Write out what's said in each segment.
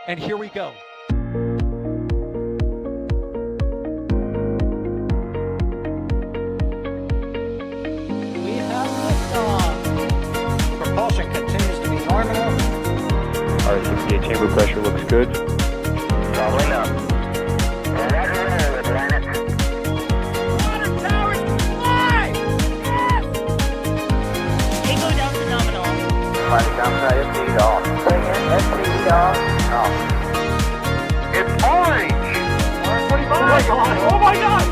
And here we go. We have liftoff. Propulsion continues to be normal. RCPA chamber pressure looks good. Doubling up. Roger, with planet. Water towers, fly! Yes! Tango down to nominal. Flight downside, SPD off. Bring in, SPD off. Off. It's orange! 45! Oh my god! Oh my god!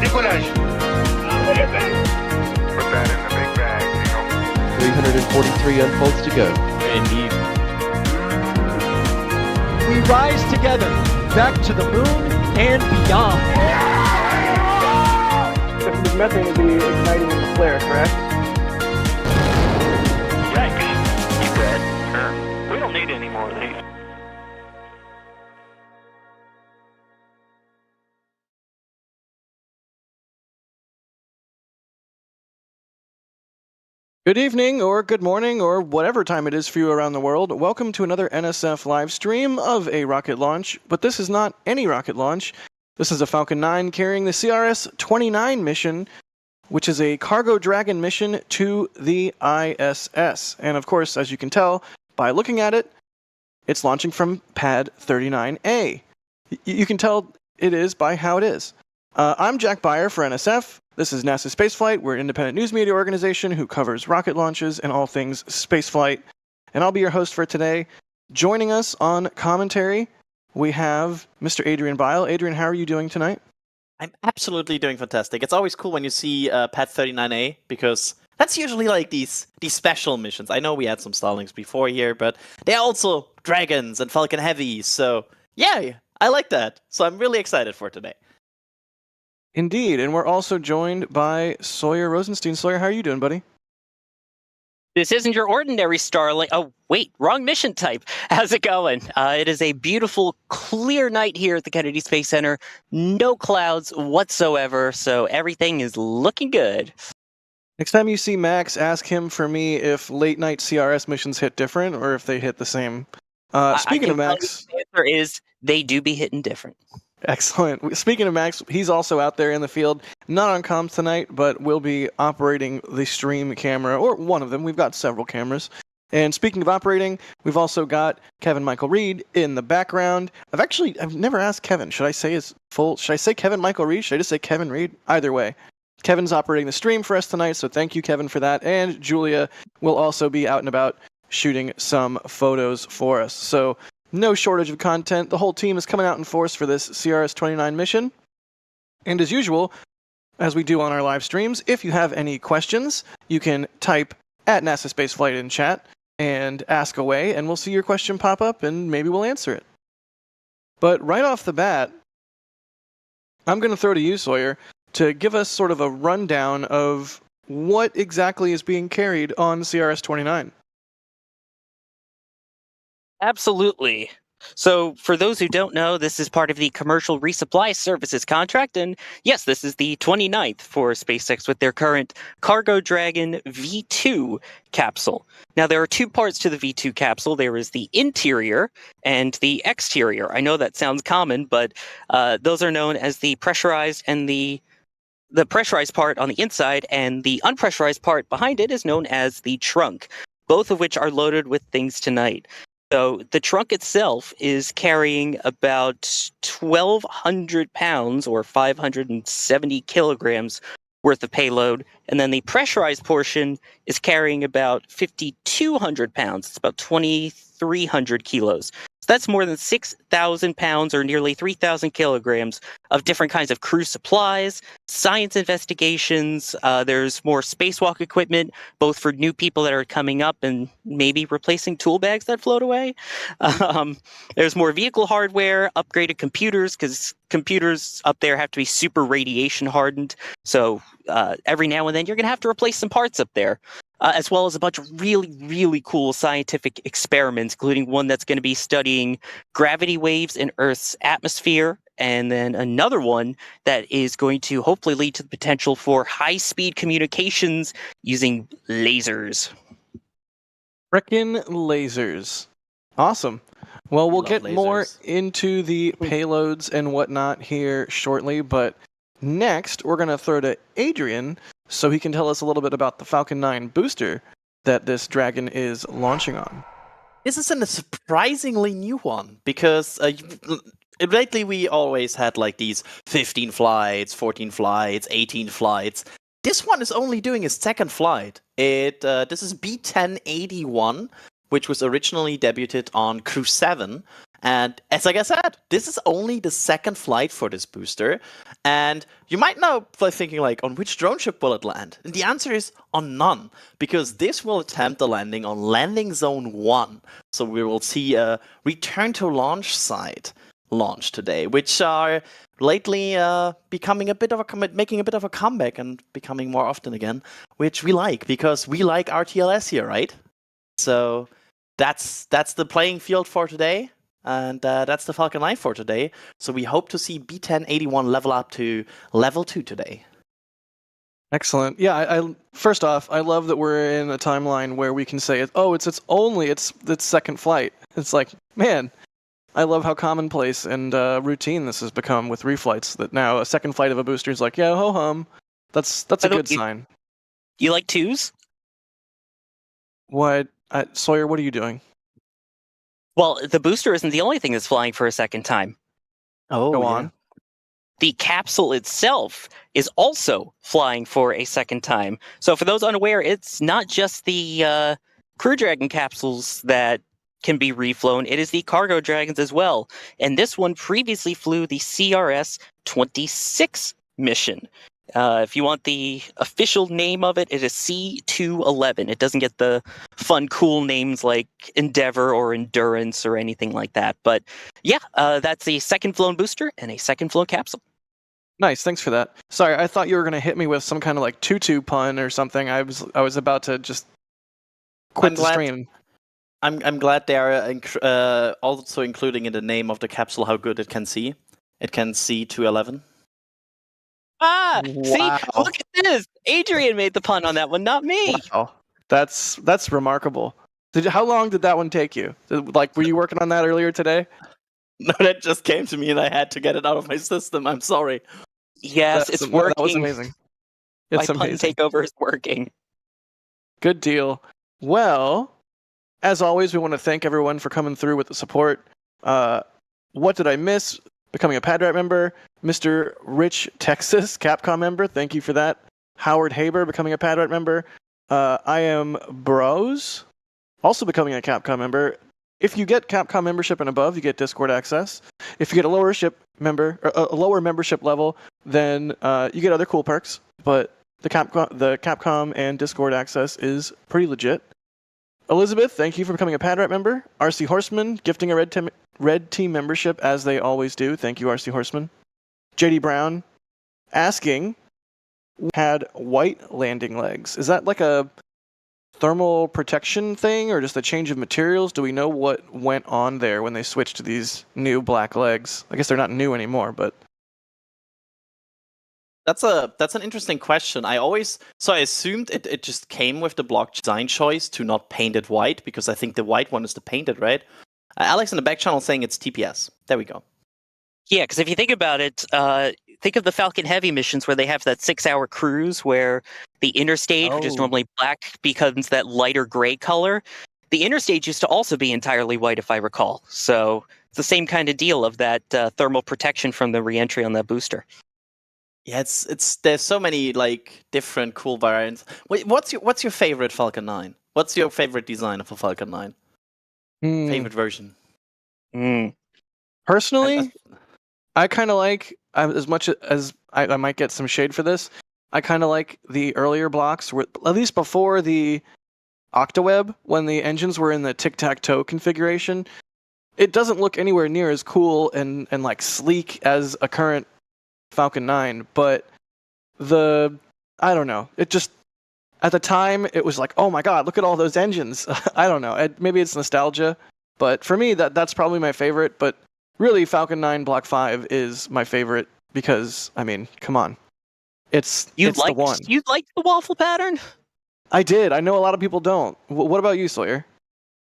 Decollage. Put that in the big bag, Tingle. 343 unfolds to go. Indeed. We rise together, back to the moon and beyond. This methane would be igniting in the flare, correct? Yikes. You good? We don't need any more of these. Good evening, or good morning, or whatever time it is for you around the world. Welcome to another NSF live stream of a rocket launch, but this is not any rocket launch. This is a Falcon 9 carrying the CRS-29 mission, which is a cargo Dragon mission to the ISS. And of course, as you can tell by looking at it, it's launching from Pad 39A. You can tell it is by how it is. I'm Jack Beyer for NSF. This is NASA Spaceflight. We're an independent news media organization who covers rocket launches and all things spaceflight. And I'll be your host for today. Joining us on commentary, we have Mr. Adrian Beil. Adrian, how are you doing tonight? I'm absolutely doing fantastic. It's always cool when you see Pad 39A, because that's usually like these special missions. I know we had some Starlings before here, but they're also Dragons and Falcon Heavies, so yeah, I like that. So I'm really excited for today. Indeed, and we're also joined by Sawyer Rosenstein. Sawyer, how are you doing, buddy? This isn't your ordinary Starlink. Oh, wait, wrong mission type. How's it going? It is a beautiful, clear night here at the Kennedy Space Center. No clouds whatsoever, so everything is looking good. Next time you see Max, ask him for me if late-night CRS missions hit different or if they hit the same. Speaking of Max... The answer is they do be hitting different. Excellent. Speaking of Max, he's also out there in the field, not on comms tonight, but will be operating the stream camera, or one of them. We've got several cameras. And speaking of operating, we've also got Kevin Michael Reed in the background. I've never asked Kevin. Should I say Kevin Michael Reed? Should I just say Kevin Reed? Either way. Kevin's operating the stream for us tonight, so thank you, Kevin, for that. And Julia will also be out and about shooting some photos for us. So no shortage of content. The whole team is coming out in force for this CRS-29 mission. And as usual, as we do on our live streams, if you have any questions, you can type at NASA Spaceflight in chat and ask away, and we'll see your question pop up, and maybe we'll answer it. But right off the bat, I'm going to throw to you, Sawyer, to give us sort of a rundown of what exactly is being carried on CRS-29. Absolutely. So, for those who don't know, this is part of the Commercial Resupply Services contract, and yes, this is the 29th for SpaceX with their current Cargo Dragon V2 capsule. Now, there are two parts to the V2 capsule. There is the interior and the exterior. I know that sounds common, but those are known as the pressurized and the pressurized part on the inside, and the unpressurized part behind it is known as the trunk, both of which are loaded with things tonight. So the trunk itself is carrying about 1,200 pounds or 570 kilograms worth of payload. And then the pressurized portion is carrying about 5,200 pounds. It's about 2,300 kilos. So that's more than 6,000 pounds or nearly 3,000 kilograms of different kinds of crew supplies, science investigations. There's more spacewalk equipment, both for new people that are coming up and maybe replacing tool bags that float away. There's more vehicle hardware, upgraded computers, because computers up there have to be super radiation hardened. So every now and then you're going to have to replace some parts up there. As well as a bunch of really, really cool scientific experiments, including one that's going to be studying gravity waves in Earth's atmosphere, and then another one that is going to hopefully lead to the potential for high-speed communications using lasers. Frickin' lasers. Awesome. Well, we'll Love get more lasers. into the payloads and whatnot here shortly, but next we're going to throw to Adrian so he can tell us a little bit about the Falcon 9 booster that this Dragon is launching on. This is a surprisingly new one because lately we always had like these 15 flights, 14 flights, 18 flights. This one is only doing a second flight. This is B1081, which was originally debuted on Crew 7. And as like I said, this is only the second flight for this booster. And you might now be thinking like, on which drone ship will it land? And the answer is on none, because this will attempt the landing on Landing Zone 1. So we will see a return to launch site launch today, which are lately becoming making a bit of a comeback and becoming more often again, which we like, because we like RTLS here, right? So that's the playing field for today. And that's the Falcon 9 for today. So we hope to see B1081 level up to level 2 today. Excellent. Yeah, I first off, I love that we're in a timeline where we can say, it's only its second flight. It's like, man, I love how commonplace and routine this has become with reflights, that now a second flight of a booster is like, yeah, ho-hum. That's a good sign. You like twos? What? Sawyer, what are you doing? Well, the booster isn't the only thing that's flying for a second time. Oh, Go on. The capsule itself is also flying for a second time. So for those unaware, it's not just the Crew Dragon capsules that can be reflown. It is the cargo dragons as well. And this one previously flew the CRS-29 mission. If you want the official name of it, it is C211. It doesn't get the fun, cool names like Endeavor or Endurance or anything like that. But yeah, that's a second flown booster and a second flown capsule. Nice, thanks for that. Sorry, I thought you were going to hit me with some kind of like tutu pun or something. I was about to just quit the stream. I'm glad they are also including in the name of the capsule how good it can see. It can see 211. Ah, Wow. see, look at this. Adrian made the pun on that one, not me. Wow. That's remarkable. How long did that one take you? Were you working on that earlier today? No, that just came to me and I had to get it out of my system. I'm sorry. Yes, it's working. That was amazing. It's My amazing. pun takeover is working. Good deal. Well, as always, we want to thank everyone for coming through with the support. What did I miss? Becoming a Padrat member. Mr. Rich Texas, Capcom member. Thank you for that. Howard Haber, becoming a Padrat member. I am Bros, also becoming a Capcom member. If you get Capcom membership and above, you get Discord access. If you get a lower membership level, then you get other cool perks. But the Capcom and Discord access is pretty legit. Elizabeth, thank you for becoming a Padrat member. RC Horseman, gifting a Red Team membership, as they always do. Thank you, RC Horseman. JD Brown, asking, had white landing legs. Is that like a thermal protection thing, or just a change of materials? Do we know what went on there when they switched to these new black legs? I guess they're not new anymore, but... That's an interesting question. I assumed it just came with the block design choice to not paint it white, because I think the white one is the painted, right? Alex in the back channel saying it's TPS. There we go. Yeah, because if you think about it, think of the Falcon Heavy missions where they have that 6-hour cruise where the inner stage, which is normally black, becomes that lighter gray color. The inner stage used to also be entirely white, if I recall. So it's the same kind of deal of that thermal protection from the reentry on that booster. Yeah, there's so many like different cool variants. Wait, what's your favorite Falcon 9? What's your favorite design of a Falcon 9? Favorite version? Personally, I kind of like, as much as I might get some shade for this, I kind of like the earlier blocks, at least before the Octaweb, when the engines were in the tic-tac-toe configuration. It doesn't look anywhere near as cool and like sleek as a current Falcon 9, but I don't know. It just, at the time, it was like, oh my god, look at all those engines. I don't know. Maybe it's nostalgia, but for me, that's probably my favorite. But really, Falcon 9 Block 5 is my favorite because, I mean, come on. It's the one. You liked the waffle pattern? I did. I know a lot of people don't. What about you, Sawyer?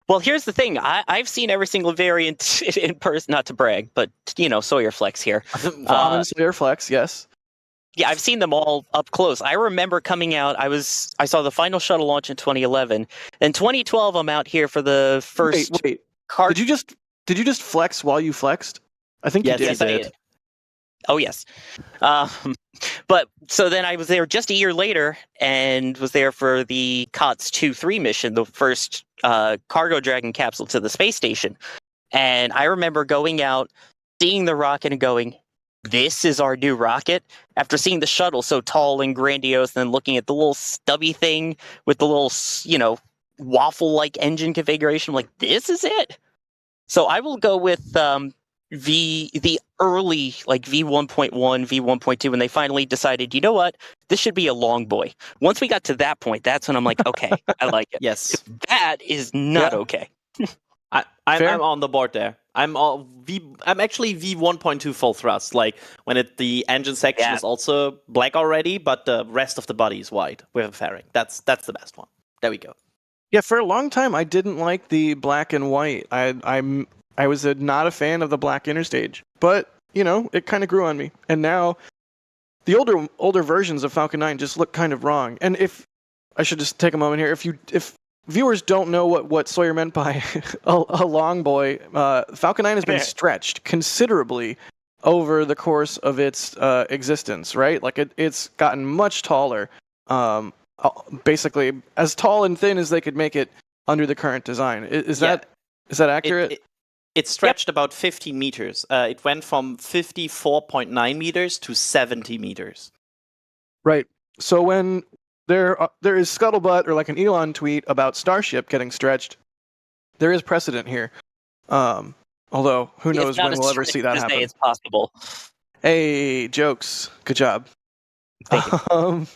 Well, here's the thing. I've seen every single variant in person, not to brag, but, Sawyer Flex here. Vaughn Sawyer Flex, yes. Yeah, I've seen them all up close. I remember coming out, I saw the final shuttle launch in 2011. In 2012, I'm out here for the first Wait. Did you just flex while you flexed? I think Yes, you he did. I did. did. Oh, yes. But so then I was there just a year later and was there for the COTS 2-3 mission, the first cargo dragon capsule to the space station. And I remember going out, seeing the rocket and going, this is our new rocket. After seeing the shuttle so tall and grandiose, and then looking at the little stubby thing with the little, waffle-like engine configuration, I'm like, this is it. So I will go with the early, like V1.1, V1.2, when they finally decided, you know what, this should be a long boy. Once we got to that point, that's when I'm like, okay, I like it. Yes. That is not okay. I'm on the board there. I'm actually V1.2 full thrust. Like when the engine section is also black already, but the rest of the body is white with a fairing. That's the best one. There we go. Yeah, for a long time I didn't like the black and white. I was not a fan of the black interstage, but it kind of grew on me. And now the older versions of Falcon 9 just look kind of wrong. And if I should just take a moment here, if viewers don't know what Sawyer meant by a long boy, Falcon 9 has been stretched considerably over the course of its existence, right? Like it's gotten much taller, basically as tall and thin as they could make it under the current design. Is that accurate? It stretched about 15 meters. It went from 54.9 meters to 70 meters. Right. So when there is scuttlebutt or like an Elon tweet about Starship getting stretched, there is precedent here. Although who knows when we'll ever see that happen. It's possible. Hey, jokes. Good job. Thank you.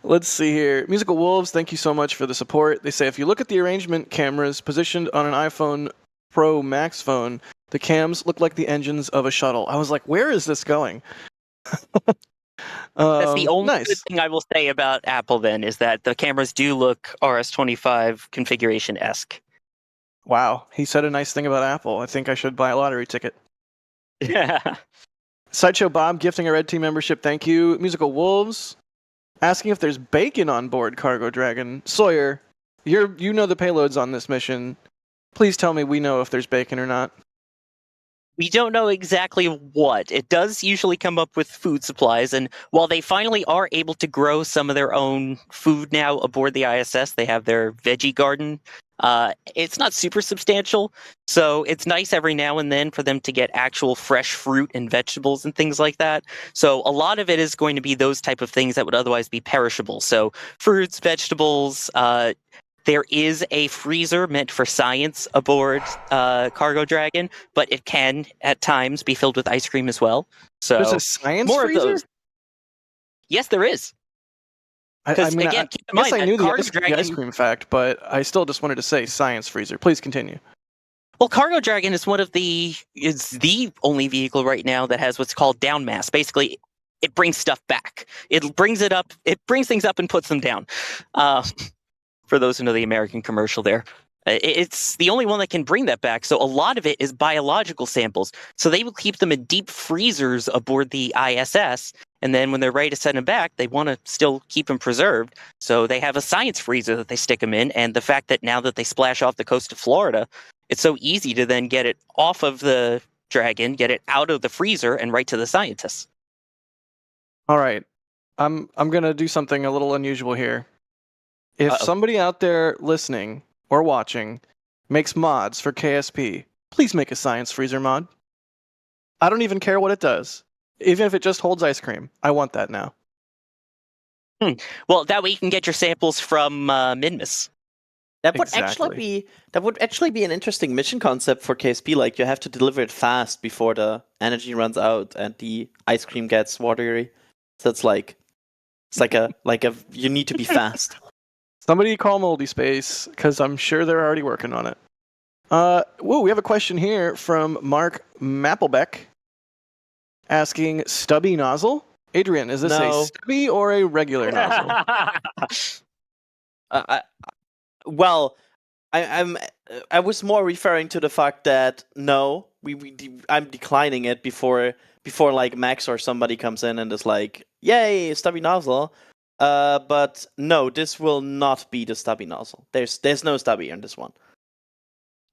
Let's see here. Musical Wolves, thank you so much for the support. They say if you look at the arrangement cameras positioned on an iPhone Pro Max phone, the cams look like the engines of a shuttle. I was like, where is this going? That's the only good thing I will say about Apple then, is that the cameras do look RS-25 configuration-esque. Wow, he said a nice thing about Apple. I think I should buy a lottery ticket. Yeah. Sideshow Bob gifting a Red Team membership, thank you. Musical Wolves asking if there's bacon on board Cargo Dragon. Sawyer, you know the payloads on this mission. Please tell me we know if there's bacon or not. We don't know exactly what. It does usually come up with food supplies, and while they finally are able to grow some of their own food now aboard the ISS, they have their veggie garden. It's not super substantial, so it's nice every now and then for them to get actual fresh fruit and vegetables and things like that. So a lot of it is going to be those type of things that would otherwise be perishable. So fruits, vegetables. There is a freezer meant for science aboard Cargo Dragon, but it can at times be filled with ice cream as well. So there's a science more freezer? of those. Yes, there is. I Again, keep in mind I knew that the ice cream fact, but I still just wanted to say science freezer. Please continue. Well, Cargo Dragon is is the only vehicle right now that has what's called down mass. Basically, it brings stuff back. It brings things up and puts them down. For those who know the American commercial there. It's the only one that can bring that back. So a lot of it is biological samples. So they will keep them in deep freezers aboard the ISS. And then when they're ready to send them back, they want to still keep them preserved. So they have a science freezer that they stick them in. And the fact that now that they splash off the coast of Florida, it's so easy to then get it off of the Dragon, get it out of the freezer, and right to the scientists. All right. I'm going to do something a little unusual here. If somebody out there listening or watching makes mods for KSP, please make a science freezer mod. I don't even care what it does. Even if it just holds ice cream. I want that now. Well, that way you can get your samples from Minmus. That would actually be an interesting mission concept for KSP. Like you have to deliver it fast before the energy runs out and the ice cream gets watery. So it's like you need to be fast. Somebody call Moldy Space, because I'm sure they're already working on it. We have a question here from Mark Mapplebeck asking, stubby nozzle? Adrian, is this a stubby or a regular nozzle? Well, I'm I was more referring to the fact that no, I'm declining it before like Max or somebody comes in and is like, "Yay, stubby nozzle." But no, this will not be the stubby nozzle. There's no stubby in this one.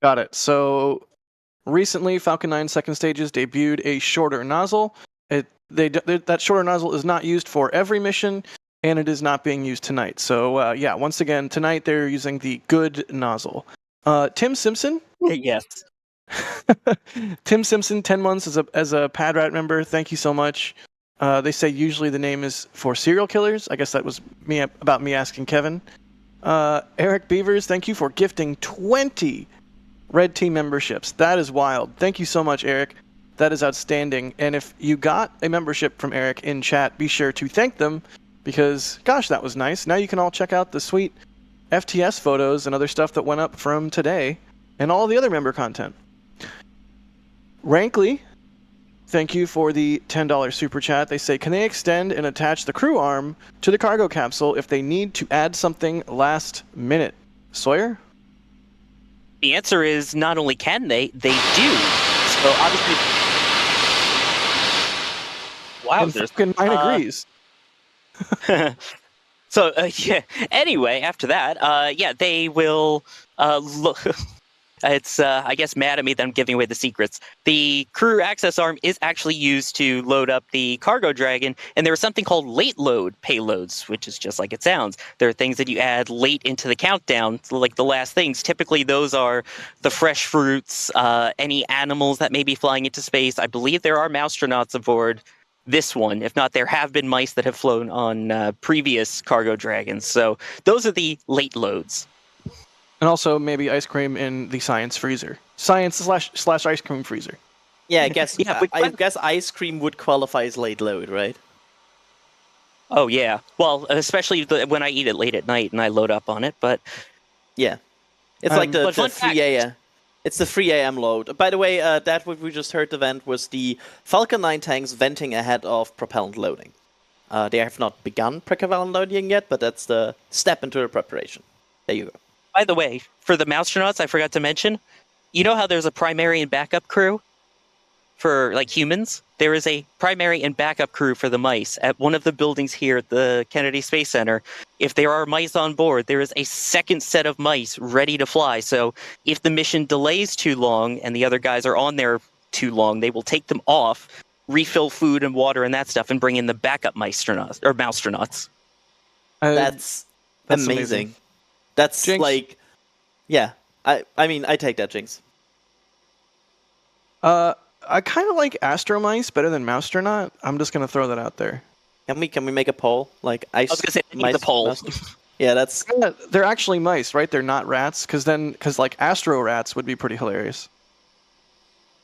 Got it. So recently, Falcon 9 second stages debuted a shorter nozzle. That shorter nozzle is not used for every mission, and it is not being used tonight. So yeah, once again, tonight they're using the good nozzle. Tim Simpson? Yes. Tim Simpson, 10 months as a PadRat member. Thank you so much. They say usually the name is for serial killers. I guess that was about me asking Kevin. Eric Beavers, thank you for gifting 20 Red Team memberships. That is wild. Thank you so much, Eric. That is outstanding. And if you got a membership from Eric in chat, be sure to thank them because, gosh, that was nice. Now you can all check out the sweet FTS photos and other stuff that went up from today and all the other member content. Rankley, thank you for the $10 super chat. They say, can they extend and attach the crew arm to the cargo capsule if they need to add something last minute? Sawyer? The answer is not only can they do. So obviously, wow, And fucking mine agrees. So yeah. Anyway, after that, yeah, they will look. It's I guess mad at me that I'm giving away the secrets. The crew access arm is actually used to load up the cargo dragon, and there is something called late load payloads, which is just like it sounds. There are things that you add late into the countdown, like the last things. Typically, those are the fresh fruits, any animals that may be flying into space. I believe there are moustronauts aboard this one. If not, there have been mice that have flown on previous cargo dragons. So those are the late loads. And also maybe ice cream in the science freezer. Science slash ice cream freezer. Yeah, I guess. Yeah, I guess ice cream would qualify as late load, right? Oh yeah. Well, especially when I eat it late at night and I load up on it. But Yeah, it's like the but fun 3 a.m. It's the 3 a.m. load. By the way, that what we just heard the vent was the Falcon 9 tanks venting ahead of propellant loading. They have not begun propellant loading yet, but that's the step into the preparation. There you go. by the way, for the moustronauts, I forgot to mention, you know how there's a primary and backup crew for like humans? There is a primary and backup crew for the mice at one of the buildings here at the Kennedy Space Center. If there are mice on board, there is a second set of mice ready to fly. So if the mission delays too long and the other guys are on there too long, they will take them off, refill food and water and that stuff, and bring in the backup moustronauts. That's amazing. That's Jinx. like, yeah. I mean, I take that, Jinx. I kind of like Astromice better than Moustronaut. I'm just gonna throw that out there. Can we make a poll? Like ice. I was going to say, make the poll. Yeah, that's Yeah, they're actually mice, right? They're not rats, because like Astro Rats would be pretty hilarious.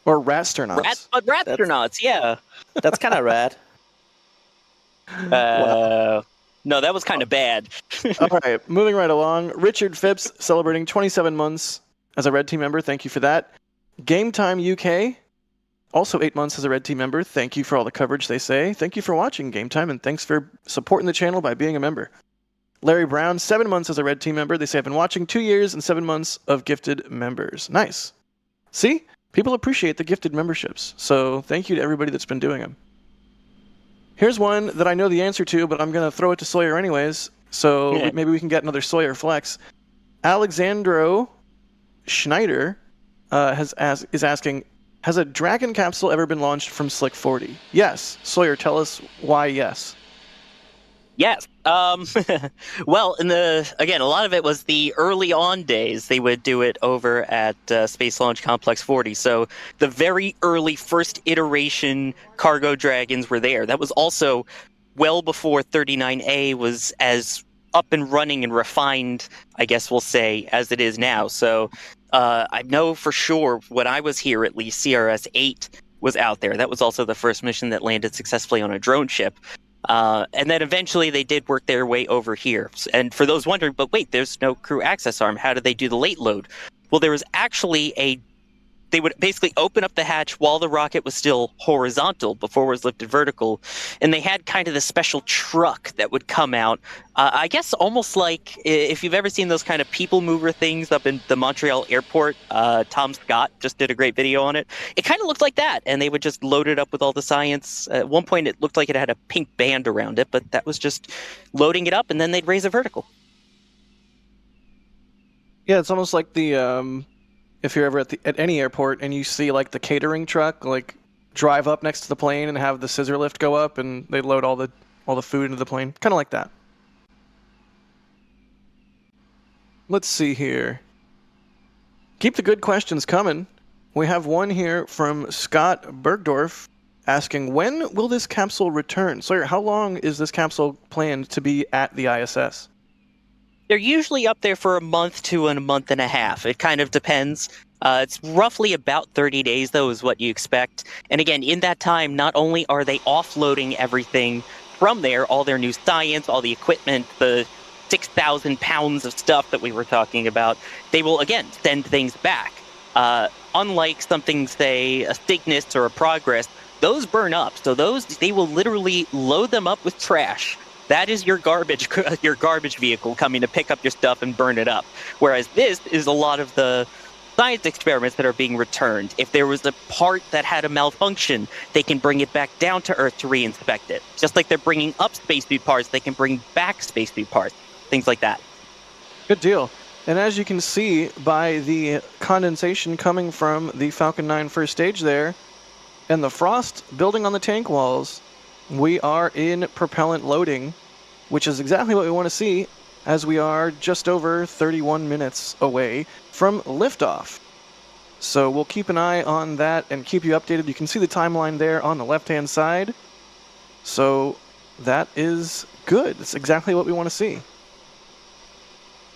Or Ratsternauts. Ratstronauts, yeah. that's kind of rad. No, that was kind of bad. All right, moving right along. Richard Phipps celebrating 27 months as a Red Team member. Thank you for that. Game Time UK, also 8 months as a Red Team member. Thank you for all the coverage, they say. Thank you for watching Game Time, and thanks for supporting the channel by being a member. Larry Brown, 7 months as a Red Team member. They say, I've been watching 2 years and 7 months of gifted members. Nice. See? People appreciate the gifted memberships. So thank you to everybody that's been doing them. Here's one that I know the answer to, but I'm going to throw it to Sawyer anyways. So maybe we can get another Sawyer flex. Alexandro Schneider is asking, has a Dragon capsule ever been launched from Slick 40? Yes. Sawyer, tell us why yes. Yes. Well, a lot of it was the early on days. They would do it over at Space Launch Complex 40. So the very early first iteration cargo dragons were there. That was also well before 39A was as up and running and refined, I guess we'll say, as it is now. So I know for sure when I was here, at least CRS-8 was out there. That was also the first mission that landed successfully on a drone ship. And then eventually they did work their way over here. And for those wondering, but wait, there's no crew access arm. How did they do the late load? Well, there was actually a they would basically open up the hatch while the rocket was still horizontal before it was lifted vertical. And they had kind of the special truck that would come out. I guess almost like if you've ever seen those kind of people mover things up in the Montreal airport, Tom Scott just did a great video on it. It kind of looked like that. And they would just load it up with all the science. At one point, it looked like it had a pink band around it, but that was just loading it up and then they'd raise it vertical. Yeah, it's almost like the if you're ever at any airport and you see like the catering truck like drive up next to the plane and have the scissor lift go up and they load all the food into the plane, kind of like that. Let's see here. Keep the good questions coming. We have one here from Scott Bergdorf asking, when will this capsule return? Sawyer, how long is this capsule planned to be at the ISS? They're usually up there for a month to a month and a half. It kind of depends. It's roughly about 30 days, though, is what you expect. And again, in that time, not only are they offloading everything from there, all their new science, all the equipment, the 6,000 pounds of stuff that we were talking about, they will, again, send things back. Unlike something, say, a Cygnus or a Progress, those burn up. So they will literally load them up with trash. That is your garbage vehicle coming to pick up your stuff and burn it up. Whereas this is a lot of the science experiments that are being returned. If there was a part that had a malfunction, they can bring it back down to Earth to re-inspect it. Just like they're bringing up spacesuit parts, they can bring back spacesuit parts. Things like that. Good deal. And as you can see by the condensation coming from the Falcon 9 first stage there, and the frost building on the tank walls, we are in propellant loading, which is exactly what we want to see, as we are just over 31 minutes away from liftoff. So we'll keep an eye on that and keep you updated. You can see the timeline there on the left-hand side. So that is good. That's exactly what we want to see.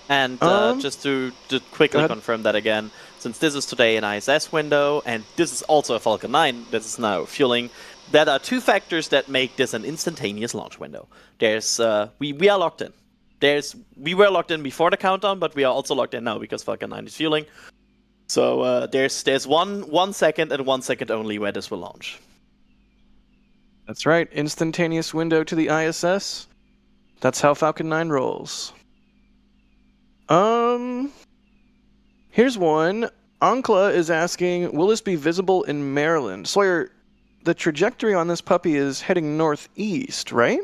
And just to quickly confirm that again, since this is today an ISS window, and this is also a Falcon 9 that is now fueling, there are two factors that make this an instantaneous launch window. There's we are locked in. We were locked in before the countdown, but we are also locked in now because Falcon 9 is fueling. So there's 1 second and 1 second only where this will launch. That's right, instantaneous window to the ISS. That's how Falcon 9 rolls. Here's one. Ankla is asking, will this be visible in Maryland? Sawyer, the trajectory on this puppy is heading northeast, right?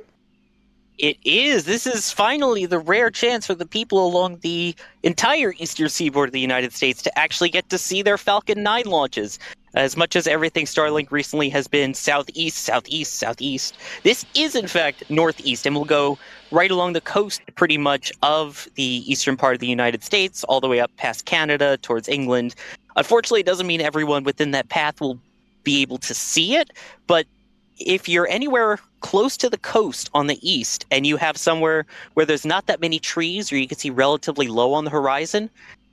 It is. This is finally the rare chance for the people along the entire eastern seaboard of the United States to actually get to see their Falcon 9 launches. As much as everything Starlink recently has been southeast, southeast, southeast, this is in fact northeast and will go right along the coast pretty much of the eastern part of the United States, all the way up past Canada towards England. Unfortunately, it doesn't mean everyone within that path will be able to see it, but if you're anywhere close to the coast on the east and you have somewhere where there's not that many trees or you can see relatively low on the horizon,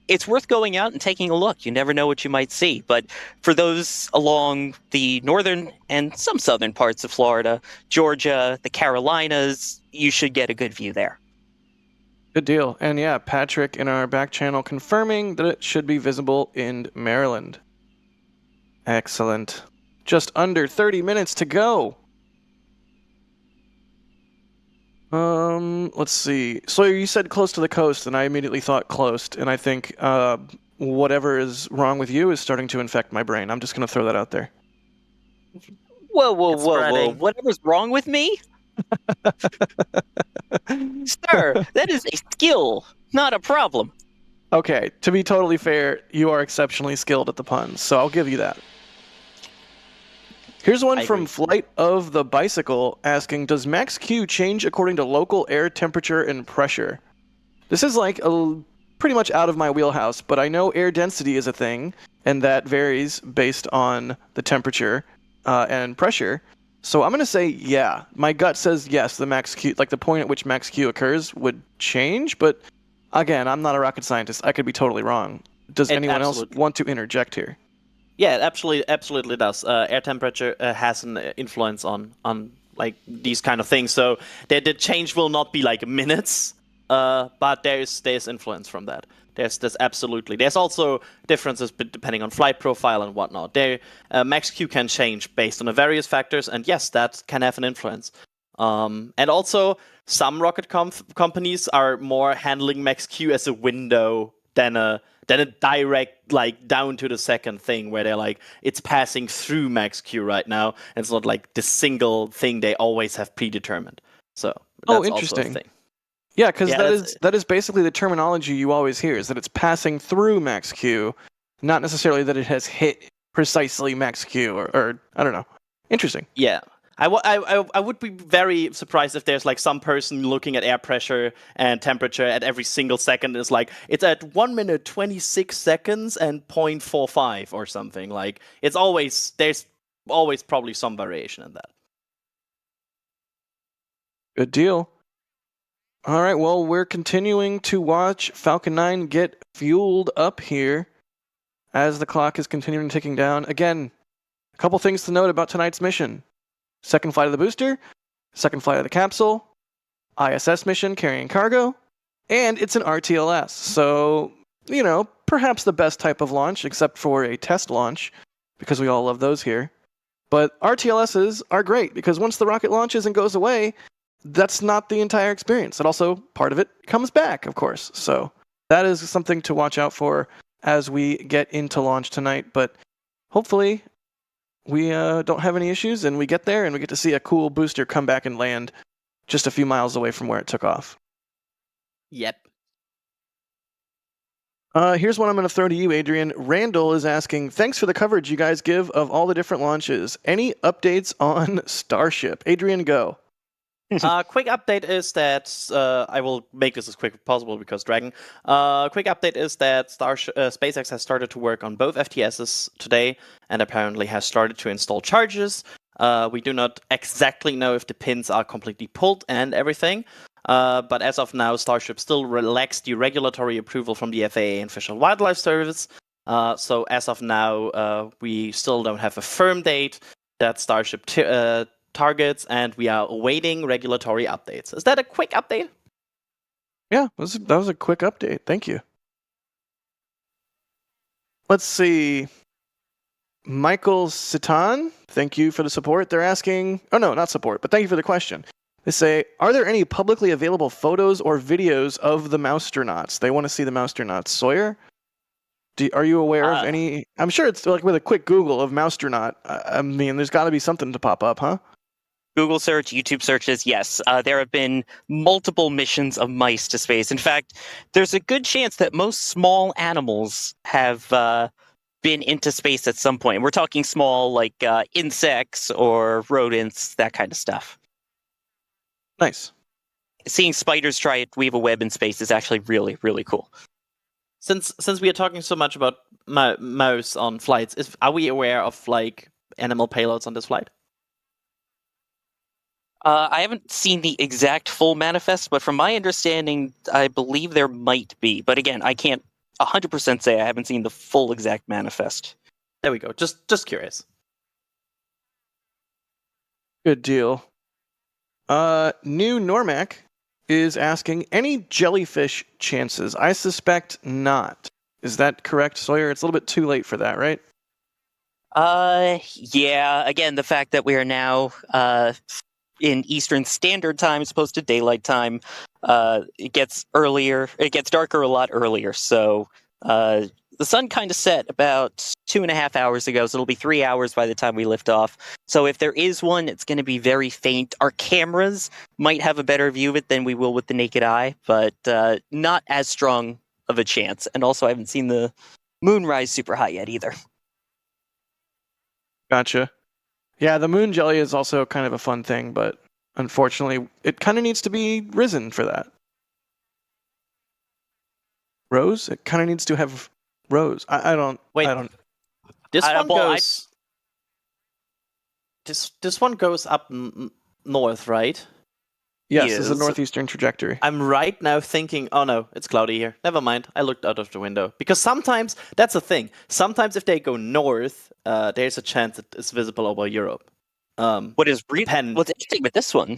it's worth going out and taking a look. You never know what you might see. But for those along the northern and some southern parts of Florida, Georgia, the Carolinas, you should get a good view there. Good deal. And yeah, Patrick in our back channel confirming that it should be visible in Maryland. Excellent. Just under 30 minutes to go. Let's see. So you said close to the coast, and I immediately thought close, and I think whatever is wrong with you is starting to infect my brain. I'm just going to throw that out there. Whoa. Whatever's wrong with me? Sir, that is a skill, not a problem. Okay, to be totally fair, you are exceptionally skilled at the puns, so I'll give you that. Here's one from Flight of the Bicycle asking, does max Q change according to local air temperature and pressure? This is like pretty much out of my wheelhouse, but I know air density is a thing, and that varies based on the temperature and pressure. So I'm going to say yeah. My gut says yes, the max Q, like the point at which max Q occurs would change, but again, I'm not a rocket scientist. I could be totally wrong. Does anyone else want to interject here? Yeah, it absolutely does. Air temperature has an influence on like these kind of things. So the change will not be like minutes. but there's influence from that. There's absolutely. There's also differences depending on flight profile and whatnot. Max Q can change based on the various factors, and yes, that can have an influence. And also, some rocket companies are more handling Max Q as a window than a direct, like, down to the second thing where they're like, it's passing through Max Q right now, and it's not like the single thing they always have predetermined. So that's interesting. also a thing. Yeah, because that is basically the terminology you always hear, is that it's passing through Max Q, not necessarily that it has hit precisely Max Q, or I don't know. Interesting. Yeah. I would be very surprised if there's like some person looking at air pressure and temperature at every single second is like, it's at 1 minute 26 seconds and 0.45 or something. Like, there's always probably some variation in that. Good deal. All right, well, we're continuing to watch Falcon 9 get fueled up here as the clock is continuing ticking down. Again, a couple things to note about tonight's mission. Second flight of the booster, second flight of the capsule, ISS mission carrying cargo, and it's an RTLS. So, perhaps the best type of launch, except for a test launch, because we all love those here. But RTLSs are great, because once the rocket launches and goes away, that's not the entire experience. And also, part of it comes back, of course. So that is something to watch out for as we get into launch tonight. But hopefully we don't have any issues and we get there and we get to see a cool booster come back and land just a few miles away from where it took off. Yep. Here's one I'm going to throw to you, Adrian. Randall is asking, thanks for the coverage you guys give of all the different launches. Any updates on Starship? Adrian, go. Quick update is that I will make this as quick as possible because Dragon. Quick update is that SpaceX has started to work on both FTSs today and apparently has started to install chargers. We do not exactly know if the pins are completely pulled and everything, but as of now, Starship still lacks the regulatory approval from the FAA and Fish and Wildlife Service. So as of now, we still don't have a firm date that Starship targets, and we are awaiting regulatory updates. Is that a quick update? Yeah, that was a quick update. Thank you. Let's see. Michael Sitan, thank you for the support. They're asking, oh no, not support, but thank you for the question. They say, are there any publicly available photos or videos of the Mousternauts? They want to see the Mousternauts. Sawyer? Are you aware of any? I'm sure it's like with a quick Google of Mousternaut. I mean, there's got to be something to pop up, huh? Google search, YouTube searches, yes. There have been multiple missions of mice to space. In fact, there's a good chance that most small animals have been into space at some point. We're talking small, like insects or rodents, that kind of stuff. Nice. Seeing spiders try to weave a web in space is actually really, really cool. Since we are talking so much about mouse on flights, are we aware of like animal payloads on this flight? I haven't seen the exact full manifest, but from my understanding, I believe there might be. But again, I can't 100% say I haven't seen the full exact manifest. There we go. Just curious. Good deal. New Normac is asking, any jellyfish chances? I suspect not. Is that correct, Sawyer? It's a little bit too late for that, right? Yeah. Again, the fact that we are now in Eastern Standard Time as opposed to daylight time, it gets earlier. It gets darker a lot earlier. So the sun kind of set about 2.5 hours ago, so it'll be 3 hours by the time we lift off. So if there is one, it's going to be very faint. Our cameras might have a better view of it than we will with the naked eye, but not as strong of a chance. And also, I haven't seen the moon rise super high yet either. Gotcha. Yeah, the moon jelly is also kind of a fun thing, but unfortunately, it kind of needs to be risen for that. Rose? It kind of needs to have rose. I don't. Wait. I don't. This one goes. This one goes up north, right? Yes, this is a northeastern trajectory. I'm right now thinking, oh no, it's cloudy here. Never mind. I looked out of the window. Because sometimes, that's the thing. Sometimes if they go north, there's a chance it is visible over Europe. What's interesting with this one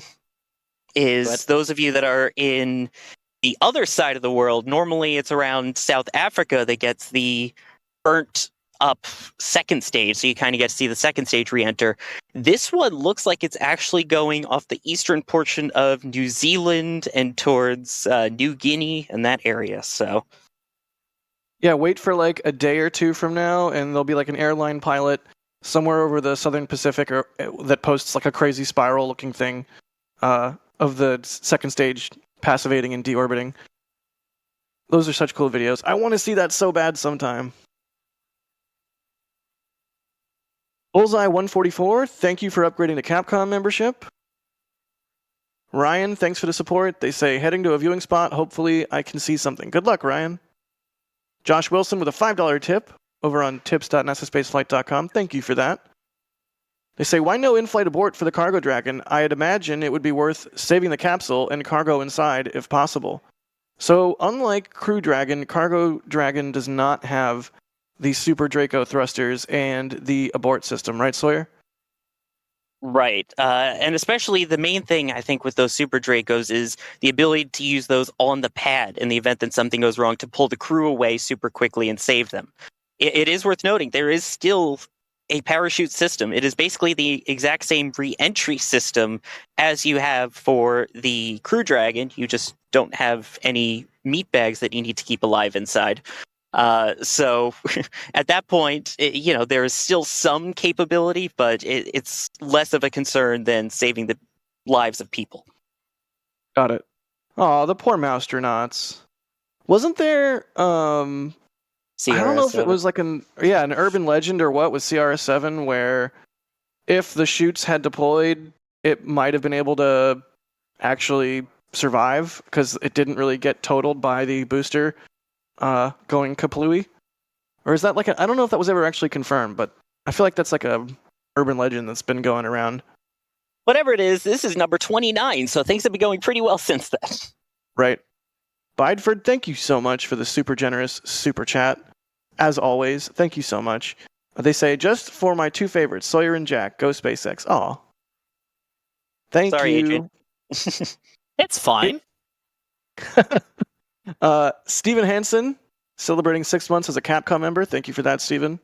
is those of you that are in the other side of the world, normally it's around South Africa that gets the burnt up second stage, so you kind of get to see the second stage re-enter. This one looks like it's actually going off the eastern portion of New Zealand and towards New Guinea and that area. So Yeah, wait for like a day or two from now, and there'll be like an airline pilot somewhere over the southern Pacific that posts like a crazy spiral-looking thing of the second stage passivating and deorbiting. Those are such cool videos. I want to see that so bad sometime. Bullseye 144, thank you for upgrading to Capcom membership. Ryan, thanks for the support. They say, heading to a viewing spot. Hopefully I can see something. Good luck, Ryan. Josh Wilson with a $5 tip over on tips.nasaspaceflight.com. Thank you for that. They say, why no in-flight abort for the Cargo Dragon? I'd imagine it would be worth saving the capsule and cargo inside if possible. So, unlike Crew Dragon, Cargo Dragon does not have the Super Draco thrusters and the abort system, right, Sawyer? right, and especially the main thing I think with those Super Dracos is the ability to use those on the pad in the event that something goes wrong to pull the crew away super quickly and save them. It is worth noting there is still a parachute system. It is basically the exact same re-entry system as you have for the Crew Dragon. You just don't have any meat bags that you need to keep alive inside. So at that point, there is still some capability, but it's less of a concern than saving the lives of people. Got it. Oh, the poor Moustronauts. Wasn't there, I don't know if it was like an urban legend or what with CRS-7 where if the chutes had deployed, it might have been able to actually survive because it didn't really get totaled by the booster going kaplooey? Or is that like I don't know if that was ever actually confirmed, but I feel like that's like a urban legend that's been going around. Whatever it is, this is number 29, so things have been going pretty well since then. Right. Bideford, thank you so much for the super generous super chat. As always, thank you so much. They say, just for my two favorites, Sawyer and Jack, go SpaceX. Aw. Thank Sorry, you. Adrian. It's fine. Steven Hansen, celebrating 6 months as a Capcom member. Thank you for that, Steven.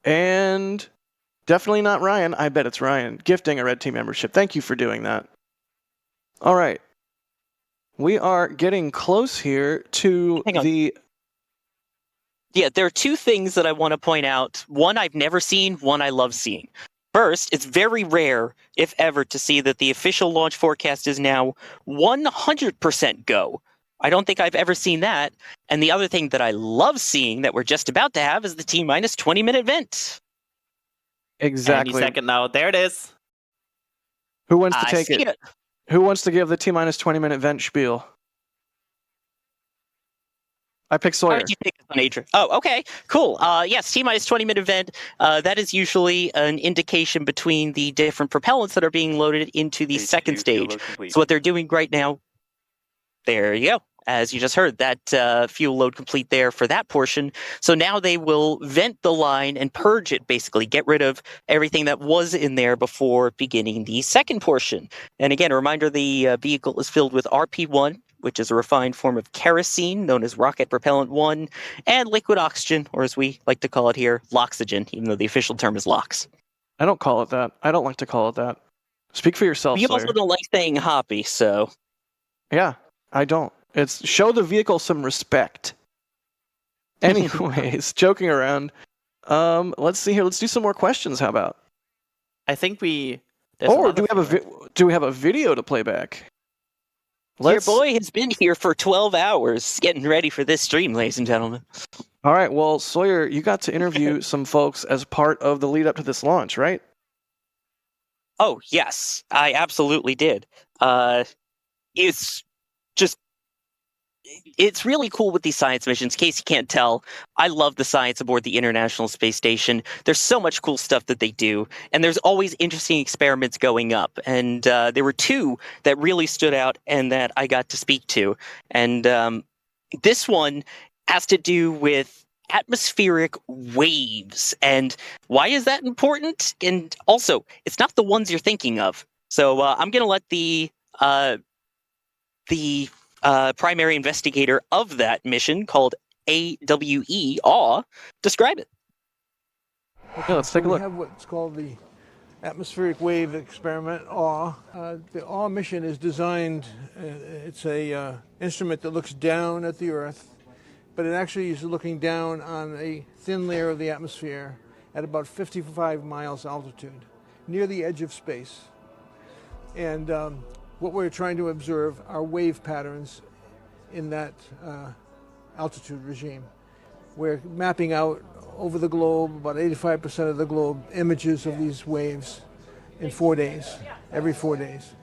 And definitely not Ryan. I bet it's Ryan. Gifting a Red Team membership. Thank you for doing that. All right. We are getting close here to the... Yeah, there are two things that I want to point out. One I've never seen, one I love seeing. First, it's very rare, if ever, to see that the official launch forecast is now 100% go. I don't think I've ever seen that. And the other thing that I love seeing that we're just about to have is the T-minus 20-minute event. Exactly. Any second now. There it is. Who wants to take it? Who wants to give the T-minus 20-minute vent spiel? I picked Sawyer. How did you pick this one, Adrian? Oh, okay, cool. Yes, T-minus 20-minute event. That is usually an indication between the different propellants that are being loaded into the second stage. So what they're doing right now, there you go. As you just heard, that fuel load complete there for that portion. So now they will vent the line and purge it, basically, get rid of everything that was in there before beginning the second portion. And again, a reminder, the vehicle is filled with RP-1, which is a refined form of kerosene known as rocket propellant 1, and liquid oxygen, or as we like to call it here, loxygen, even though the official term is LOX. I don't call it that. I don't like to call it that. Speak for yourself, You Sawyer. also don't like saying hoppy, so... Yeah, I don't. It's show the vehicle some respect. Anyways, joking around. Let's see here. Let's do some more questions. How about? I think we. Or do we have a video to play back? Your boy has been here for 12 hours, getting ready for this stream, ladies and gentlemen. All right. Well, Sawyer, you got to interview some folks as part of the lead up to this launch, right? Oh yes, I absolutely did. It's really cool with these science missions. In case you can't tell, I love the science aboard the International Space Station. There's so much cool stuff that they do, and there's always interesting experiments going up. And there were two that really stood out and that I got to speak to. And this one has to do with atmospheric waves. And why is that important? And also, it's not the ones you're thinking of. So I'm going to let the primary investigator of that mission called AWE, AW, describe it. Yeah, let's take a look. We have what's called the atmospheric wave experiment, AW. The AW mission is designed, it's a instrument that looks down at the Earth, but it actually is looking down on a thin layer of the atmosphere at about 55 miles altitude, near the edge of space. And what we're trying to observe are wave patterns in that altitude regime. We're mapping out over the globe, about 85% of the globe, images of these waves in 4 days, every 4 days.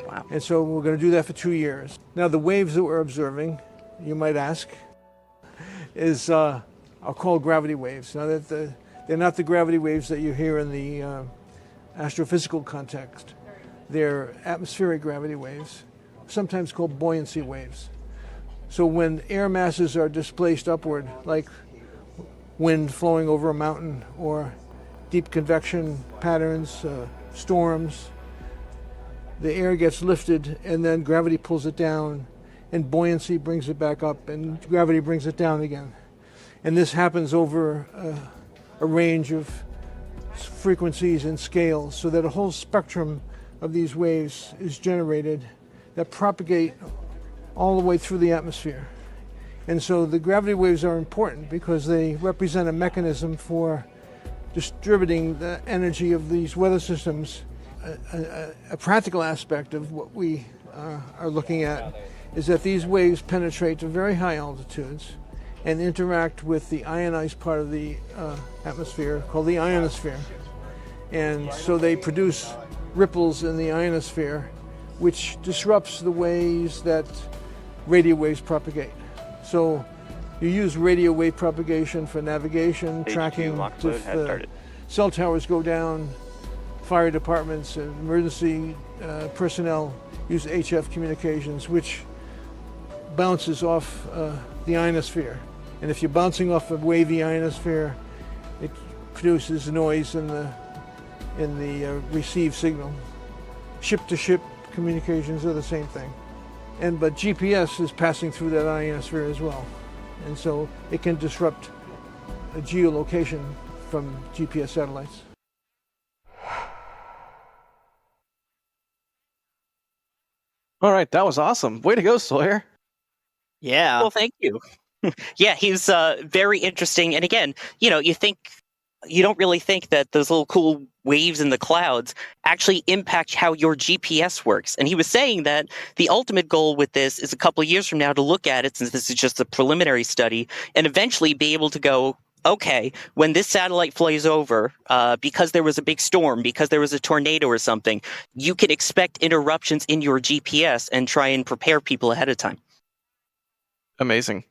Wow. And so we're going to do that for 2 years. Now the waves that we're observing, you might ask, are called gravity waves. Now they're not the gravity waves that you hear in the astrophysical context. They're atmospheric gravity waves, sometimes called buoyancy waves. So when air masses are displaced upward, like wind flowing over a mountain or deep convection patterns, storms, the air gets lifted and then gravity pulls it down and buoyancy brings it back up and gravity brings it down again. And this happens over a range of frequencies and scales, so that a whole spectrum of these waves is generated that propagate all the way through the atmosphere. And so the gravity waves are important because they represent a mechanism for distributing the energy of these weather systems. A practical aspect of what we are looking at is that these waves penetrate to very high altitudes and interact with the ionized part of the atmosphere called the ionosphere. And so they produce ripples in the ionosphere, which disrupts the ways that radio waves propagate. So you use radio wave propagation for navigation, tracking, if cell towers go down, fire departments and emergency personnel use HF communications, which bounces off the ionosphere. And if you're bouncing off a wavy ionosphere, it produces noise in the received signal. Ship-to-ship communications are the same thing. But GPS is passing through that ionosphere as well. And so it can disrupt a geolocation from GPS satellites. All right, that was awesome. Way to go, Sawyer. Yeah. Well, thank you. Yeah, he's very interesting. And again, you don't really think that those little cool waves in the clouds actually impact how your GPS works. And he was saying that the ultimate goal with this is a couple of years from now to look at it, since this is just a preliminary study, and eventually be able to go, okay, when this satellite flies over, because there was a big storm, because there was a tornado or something, you can expect interruptions in your GPS and try and prepare people ahead of time. Amazing.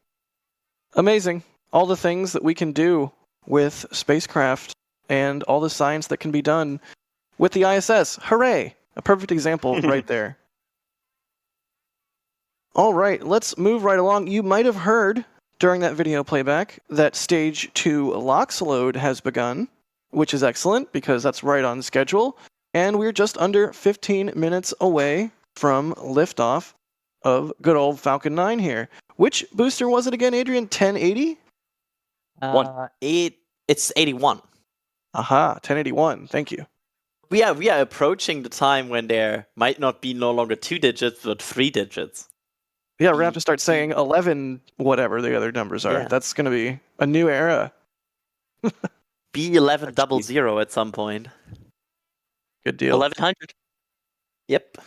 Amazing. All the things that we can do with spacecraft and all the science that can be done with the ISS. Hooray! A perfect example right there. All right, let's move right along. You might have heard during that video playback that Stage 2 LOX load has begun, which is excellent because that's right on schedule. And we're just under 15 minutes away from liftoff of good old Falcon 9 here. Which booster was it again, Adrian? 1080? It's 81. Aha, 1081. Thank you. We are approaching the time when there might not be no longer 2 digits, but 3 digits. Yeah, we're going to have to start saying 11, whatever the other numbers are. Yeah. That's going to be a new era. B1100 at some point. Good deal. 1100. Yep.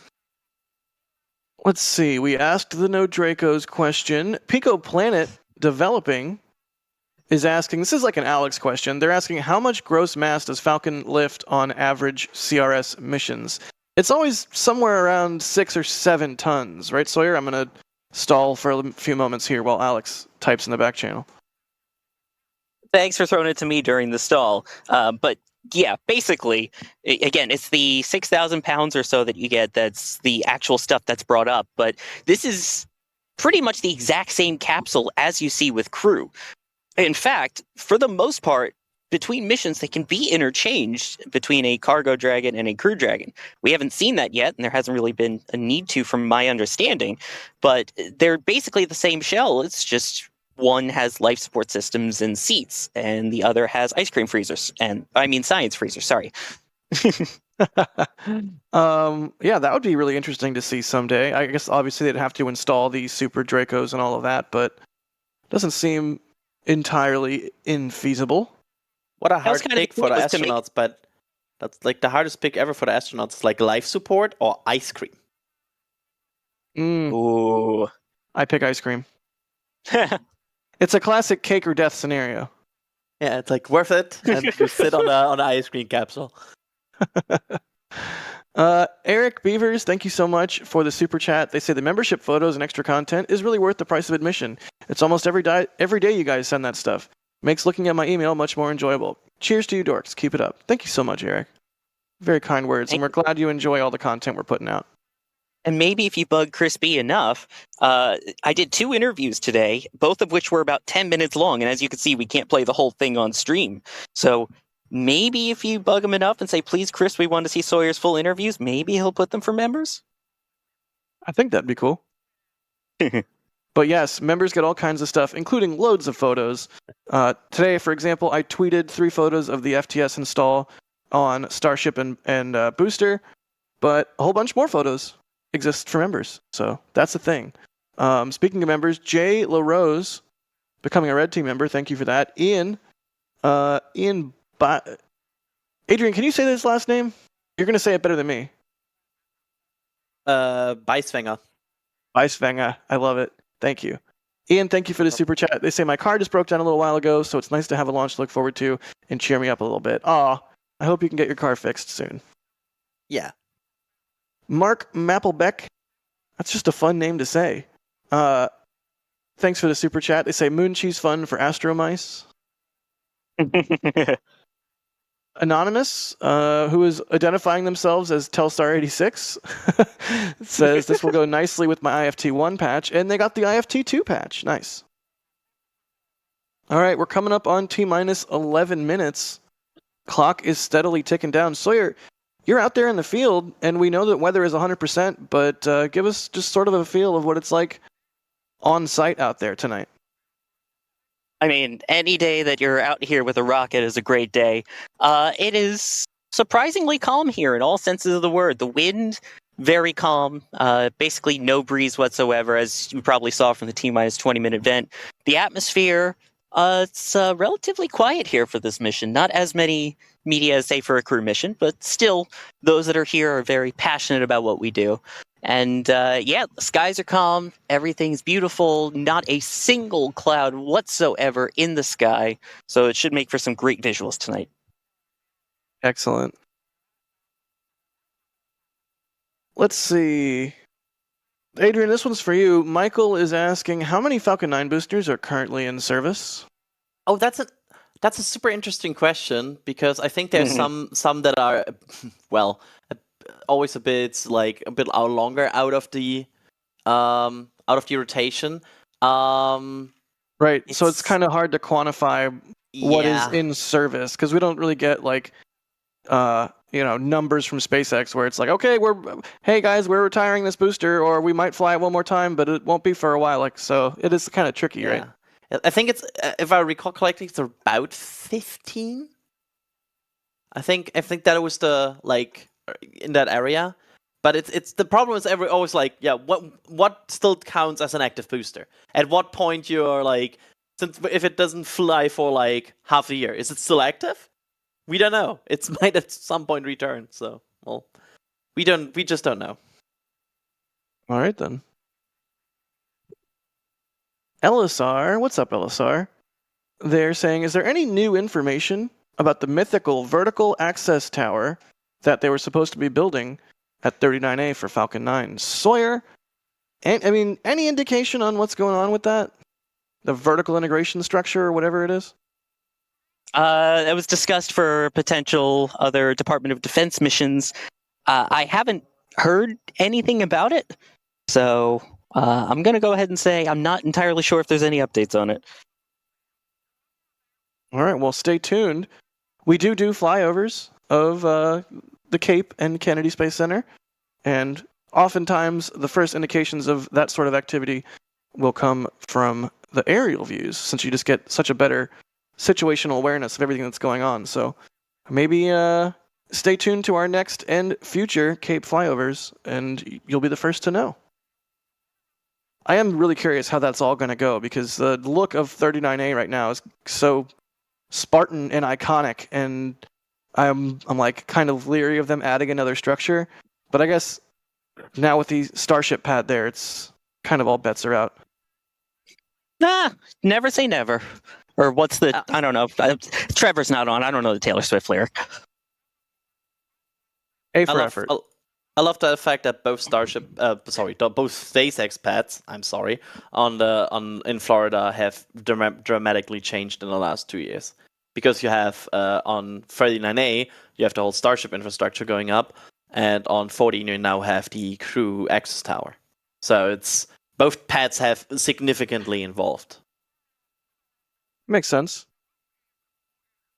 Let's see. We asked the No Dracos question. Pico Planet Developing is asking, this is like an Alex question. They're asking, how much gross mass does Falcon lift on average CRS missions? It's always somewhere around 6 or 7 tons, right, Sawyer? I'm going to stall for a few moments here while Alex types in the back channel. Thanks for throwing it to me during the stall. But yeah, basically, again, it's the 6,000 pounds or so that you get. That's the actual stuff that's brought up. But this is pretty much the exact same capsule as you see with Crew. In fact, for the most part, between missions, they can be interchanged between a cargo dragon and a crew dragon. We haven't seen that yet, and there hasn't really been a need to, from my understanding. But they're basically the same shell. It's just one has life support systems and seats, and the other has ice cream freezers. And I mean science freezers, sorry. Yeah, that would be really interesting to see someday. I guess obviously they'd have to install the Super Dracos and all of that, but it doesn't seem entirely infeasible. What a That was hard kind of pick the for the point, was to make- astronauts, but that's like the hardest pick ever for the astronauts. It's like life support or ice cream. Ooh. I pick ice cream. It's a classic cake or death scenario. Yeah, it's like worth it, and you sit on the ice cream capsule. Eric Beavers, thank you so much for the super chat. They say the membership photos and extra content is really worth the price of admission. It's almost every day you guys send that stuff. Makes looking at my email much more enjoyable. Cheers to you dorks. Keep it up. Thank you so much, Eric. Very kind words, and we're glad you enjoy all the content we're putting out. And maybe if you bug Crispy enough, I did 2 interviews today, both of which were about 10 minutes long. And as you can see, we can't play the whole thing on stream. So maybe if you bug him enough and say, please, Chris, we want to see Sawyer's full interviews, maybe he'll put them for members. I think that'd be cool. But yes, members get all kinds of stuff, including loads of photos. Today, for example, I tweeted 3 photos of the FTS install on Starship and Booster, but a whole bunch more photos exist for members. So that's the thing. Speaking of members, Jay LaRose, becoming a Red Team member, thank you for that. Adrian, can you say this last name? You're going to say it better than me. Beiswenger. Beiswenger, I love it. Thank you. Ian, thank you for the super chat. They say my car just broke down a little while ago, so it's nice to have a launch to look forward to and cheer me up a little bit. Aw, I hope you can get your car fixed soon. Yeah. Mark Mapplebeck, that's just a fun name to say. Thanks for the super chat. They say moon cheese fun for Astromice. Anonymous, who is identifying themselves as Telstar 86, says this will go nicely with my IFT1 patch, and they got the IFT2 patch. Nice. All right, we're coming up on T-minus 11 minutes. Clock is steadily ticking down. Sawyer, you're out there in the field, and we know that weather is 100%, but give us just sort of a feel of what it's like on site out there tonight. I mean, any day that you're out here with a rocket is a great day. It is surprisingly calm here in all senses of the word. The wind, very calm. Basically no breeze whatsoever, as you probably saw from the T-minus 20-minute vent. The atmosphere, it's relatively quiet here for this mission. Not as many media as, say, for a crew mission, but still, those that are here are very passionate about what we do. And yeah, the skies are calm, everything's beautiful, not a single cloud whatsoever in the sky, so it should make for some great visuals tonight. Excellent. Let's see. Adrian, this one's for you. Michael is asking, how many Falcon 9 boosters are currently in service? Oh, that's a super interesting question, because I think there's some that are, well, always a bit longer out of the rotation. Right. So it's kind of hard to quantify what is in service, because we don't really get numbers from SpaceX where it's like, okay, hey guys, we're retiring this booster, or we might fly it one more time, but it won't be for a while. So it is kind of tricky, right? I think it's, if I recall correctly, it's about 15. I think that was the in that area, but it's the problem is always what still counts as an active booster? At what point you're since if it doesn't fly for half a year, is it still active? We don't know. It might at some point return. So we just don't know. All right then. LSR, what's up, LSR? They're saying, is there any new information about the mythical vertical access tower that they were supposed to be building at 39A for Falcon 9? Sawyer, any indication on what's going on with that? The vertical integration structure or whatever it is? It was discussed for potential other Department of Defense missions. I haven't heard anything about it, so I'm going to go ahead and say I'm not entirely sure if there's any updates on it. All right, well, stay tuned. We do flyovers of the Cape and Kennedy Space Center, and oftentimes the first indications of that sort of activity will come from the aerial views, since you just get such a better situational awareness of everything that's going on. So maybe stay tuned to our next and future Cape flyovers, and you'll be the first to know. I am really curious how that's all going to go, because the look of 39A right now is so Spartan and iconic, and I'm like kind of leery of them adding another structure. But I guess now with the Starship pad there, it's kind of all bets are out. Nah, never say never. Or what's the? I don't know. Trevor's not on. I don't know the Taylor Swift lyric. A for effort. I love the fact that both both SpaceX pads, in Florida have dramatically changed in the last 2 years. Because you have on 39A, you have the whole Starship infrastructure going up, and on 14 you now have the crew access tower. So it's both pads have significantly evolved. Makes sense.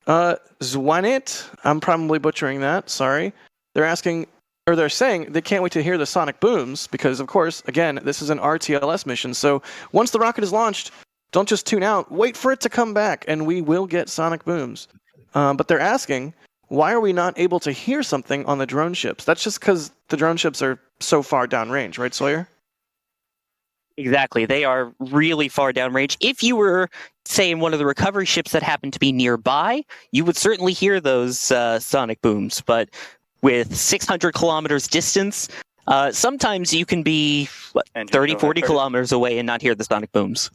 Zwanit, I'm probably butchering that. Sorry. They're saying they can't wait to hear the sonic booms because, of course, again, this is an RTLS mission. So once the rocket is launched, don't just tune out. Wait for it to come back, and we will get sonic booms. But they're asking, why are we not able to hear something on the drone ships? That's just because the drone ships are so far downrange, right, Sawyer? Exactly. They are really far downrange. If you were, say, in one of the recovery ships that happened to be nearby, you would certainly hear those sonic booms. But with 600 kilometers distance, sometimes you can be 30, 40 kilometers away and not hear the sonic booms.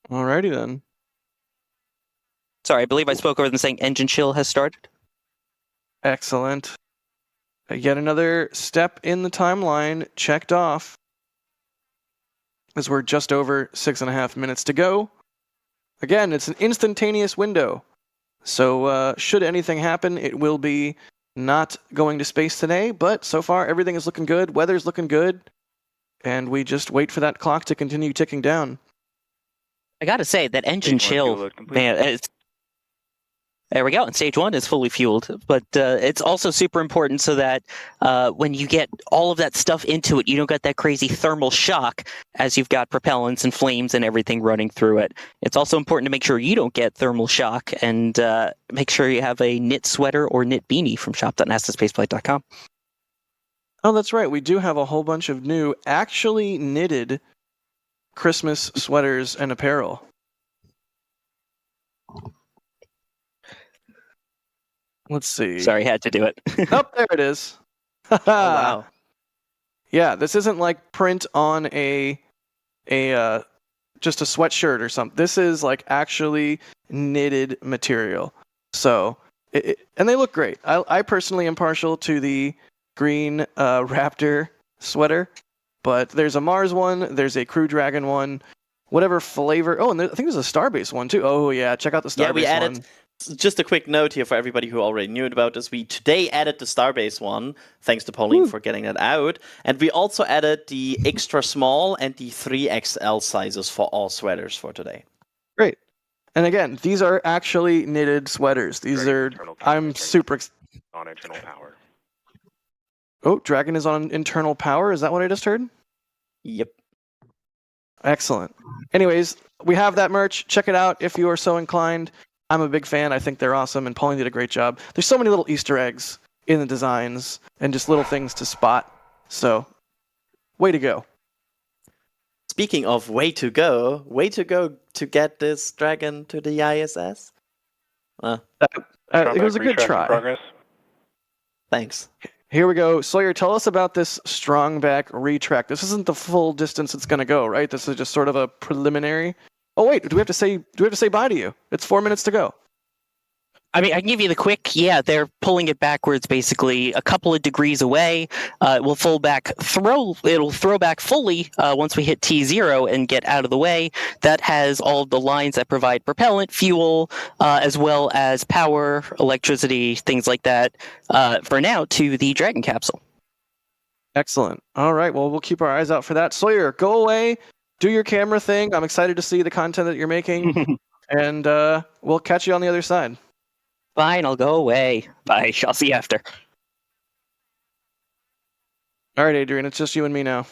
Alrighty then. Sorry, I believe I spoke over them saying engine chill has started. Excellent. Yet another step in the timeline checked off, as we're just over 6.5 minutes to go. Again, it's an instantaneous window. So should anything happen, it will be not going to space today, but so far everything is looking good, weather's looking good, and we just wait for that clock to continue ticking down. I gotta say, that engine chill, man, there we go, and stage 1 is fully fueled, but it's also super important so that when you get all of that stuff into it, you don't get that crazy thermal shock as you've got propellants and flames and everything running through it. It's also important to make sure you don't get thermal shock, and make sure you have a knit sweater or knit beanie from shop.nasaspaceplayt.com. Oh, that's right, we do have a whole bunch of new, actually knitted Christmas sweaters and apparel. Let's see. Sorry, had to do it. Oh, there it is. Oh, wow. Yeah, this isn't like print on a just a sweatshirt or something. This is like actually knitted material. So, and they look great. I personally am partial to the green Raptor sweater, but there's a Mars one, there's a Crew Dragon one, whatever flavor. Oh, and I think there's a Starbase one too. Oh yeah, check out the Starbase one. Yeah, we added. Just a quick note here for everybody who already knew about this. We today added the Starbase one, thanks to Pauline for getting that out. And we also added the extra small and the 3XL sizes for all sweaters for today. Great. And again, these are actually knitted sweaters. These are, I'm super... On internal power. Oh, Dragon is on internal power. Is that what I just heard? Yep. Excellent. Anyways, we have that merch. Check it out if you are so inclined. I'm a big fan. I think they're awesome, and Pauline did a great job. There's so many little Easter eggs in the designs and just little things to spot. So, way to go. Speaking of way to go to get this Dragon to the ISS. It was a good try. Progress. Thanks. Here we go. Sawyer, tell us about this strong back retract. This isn't the full distance it's going to go, right? This is just sort of a preliminary. Oh wait, do we have to say bye to you? It's 4 minutes to go. I mean, I can give you the quick. Yeah, they're pulling it backwards, basically a couple of degrees away. It'll throw back fully once we hit T0 and get out of the way. That has all of the lines that provide propellant, fuel, as well as power, electricity, things like that. For now, to the Dragon capsule. Excellent. All right. Well, we'll keep our eyes out for that. Sawyer, go away. do your camera thing. I'm excited to see the content that you're making, and we'll catch you on the other side. Fine, I'll go away. Bye. I'll see you after. All right, Adrian, it's just you and me now.